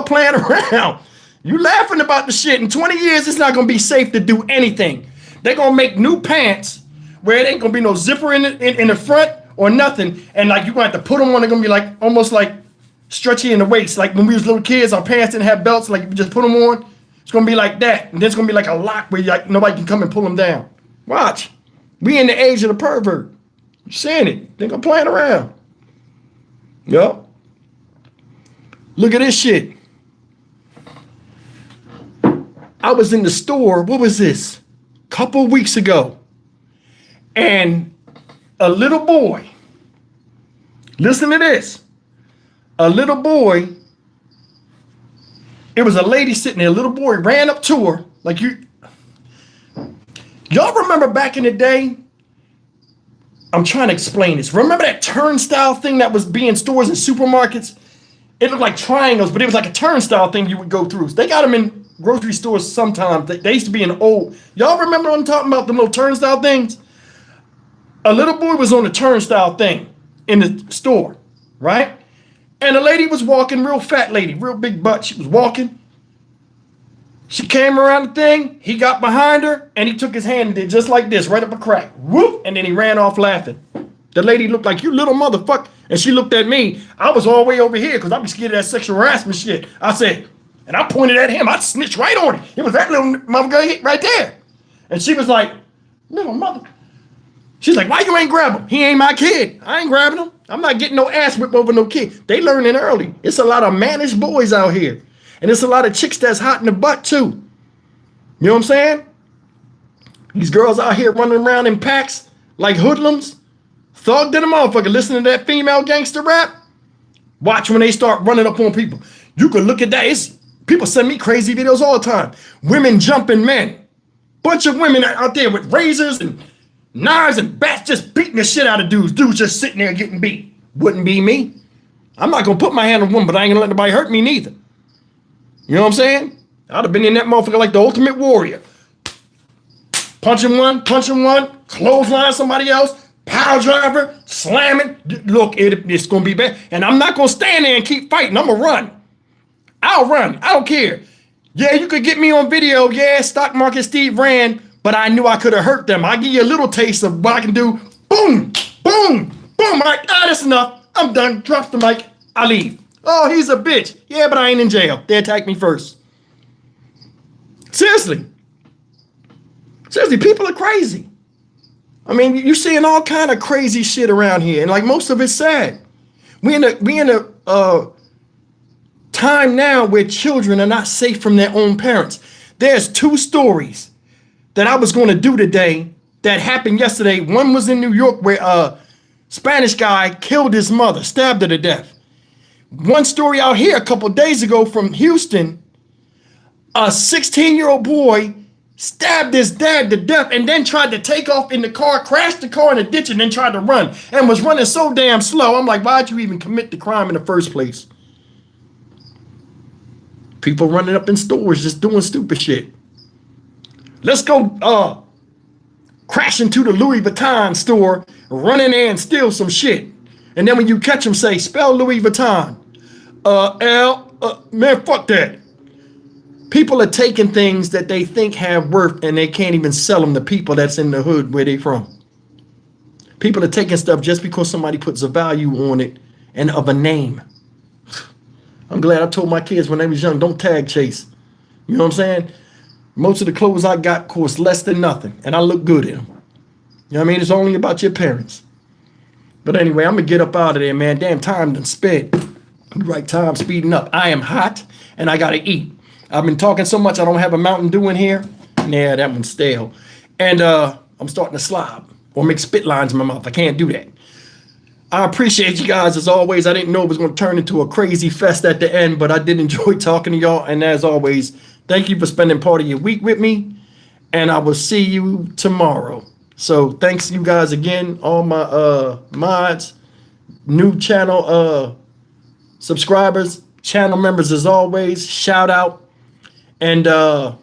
[SPEAKER 1] playing around. You laughing about the shit. In 20 years, it's not going to be safe to do anything. They're going to make new pants where it ain't going to be no zipper in the front or nothing. And like you're going to have to put them on. They're going to be like almost like stretchy in the waist. Like when we was little kids, our pants didn't have belts. Like you just put them on. It's going to be like that. And then it's going to be like a lock where like nobody can come and pull them down. Watch. We in the age of the pervert. You saying it. Think I'm playing around. Yup. Look at this shit. I was in the store. What was this? Couple weeks ago. And a little boy. Listen to this. A little boy. It was a lady sitting there. A little boy ran up to her. Like you. Y'all remember back in the day? I'm trying to explain this. Remember that turnstile thing that was being stores and supermarkets? It looked like triangles, but it was like a turnstile thing you would go through. They got them in grocery stores sometimes. They used to be in old. Y'all remember what I'm talking about? The little turnstile things? A little boy was on the turnstile thing in the store, right? And a lady was walking, real fat lady, real big butt. She was walking. She came around the thing. He got behind her, and he took his hand and did just like this, right up a crack. Whoop! And then he ran off laughing. The lady looked like, you little motherfucker. And she looked at me. I was all the way over here because I be scared of that sexual harassment shit. I said, and I pointed at him. I snitched right on him. It was that little motherfucker right there. And she was like, little mother. She's like, why you ain't grab him? He ain't my kid. I ain't grabbing him. I'm not getting no ass whip over no kid. They learning early. It's a lot of managed boys out here. And it's a lot of chicks that's hot in the butt too. You know what I'm saying? These girls out here running around in packs like hoodlums. Thug to the motherfucker. Listening to that female gangster rap. Watch when they start running up on people. You can look at that. People send me crazy videos all the time. Women jumping men. Bunch of women out there with razors and knives and bats just beating the shit out of dudes. Dudes just sitting there getting beat. Wouldn't be me. I'm not going to put my hand on a woman, but I ain't going to let nobody hurt me neither. You know what I'm saying? I'd have been in that motherfucker like the ultimate warrior. Punching one, clothesline somebody else, power driver, slamming. Look, it's going to be bad. And I'm not going to stand there and keep fighting. I'm going to run. I'll run. I don't care. Yeah, you could get me on video. Yeah, Stock Market Steve ran. but I knew I could have hurt them. I give you a little taste of what I can do. Boom, boom, boom. Like, that's enough. I'm done. Drop the mic. I leave. Oh, he's a bitch. Yeah, but I ain't in jail. They attacked me first. Seriously. Seriously, people are crazy. I mean, you're seeing all kind of crazy shit around here, and like most of it's sad. We in a time now where children are not safe from their own parents. There's 2 stories that I was going to do today that happened yesterday. One was in New York where a Spanish guy killed his mother, stabbed her to death. One story out here a couple days ago from Houston, a 16-year-old boy stabbed his dad to death and then tried to take off in the car, crashed the car in a ditch and then tried to run and was running so damn slow. I'm like, why'd you even commit the crime in the first place? People running up in stores just doing stupid shit. Let's go crash into the Louis Vuitton store, run in there and steal some shit. And then when you catch them, say, spell Louis Vuitton. Man, fuck that. People are taking things that they think have worth and they can't even sell them to people that's in the hood where they from. People are taking stuff just because somebody puts a value on it and of a name. I'm glad I told my kids when they was young, don't tag chase. You know what I'm saying? Most of the clothes I got cost less than nothing, and I look good in them. You know what I mean? It's only about your parents. But anyway, I'm going to get up out of there, man. Damn, time done sped. Right time speeding up. I am hot, and I got to eat. I've been talking so much, I don't have a Mountain Dew in here. Nah, that one's stale. And I'm starting to slob or make spit lines in my mouth. I can't do that. I appreciate you guys as always. I didn't know it was going to turn into a crazy fest at the end, but I did enjoy talking to y'all. And as always, thank you for spending part of your week with me. And I will see you tomorrow. So thanks you guys again, all my mods, new channel subscribers, channel members as always. Shout out. And I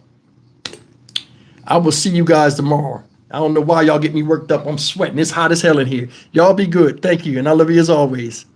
[SPEAKER 1] will see you guys tomorrow. I don't know why y'all get me worked up. I'm sweating. It's hot as hell in here. Y'all be good. Thank you. And I love you as always.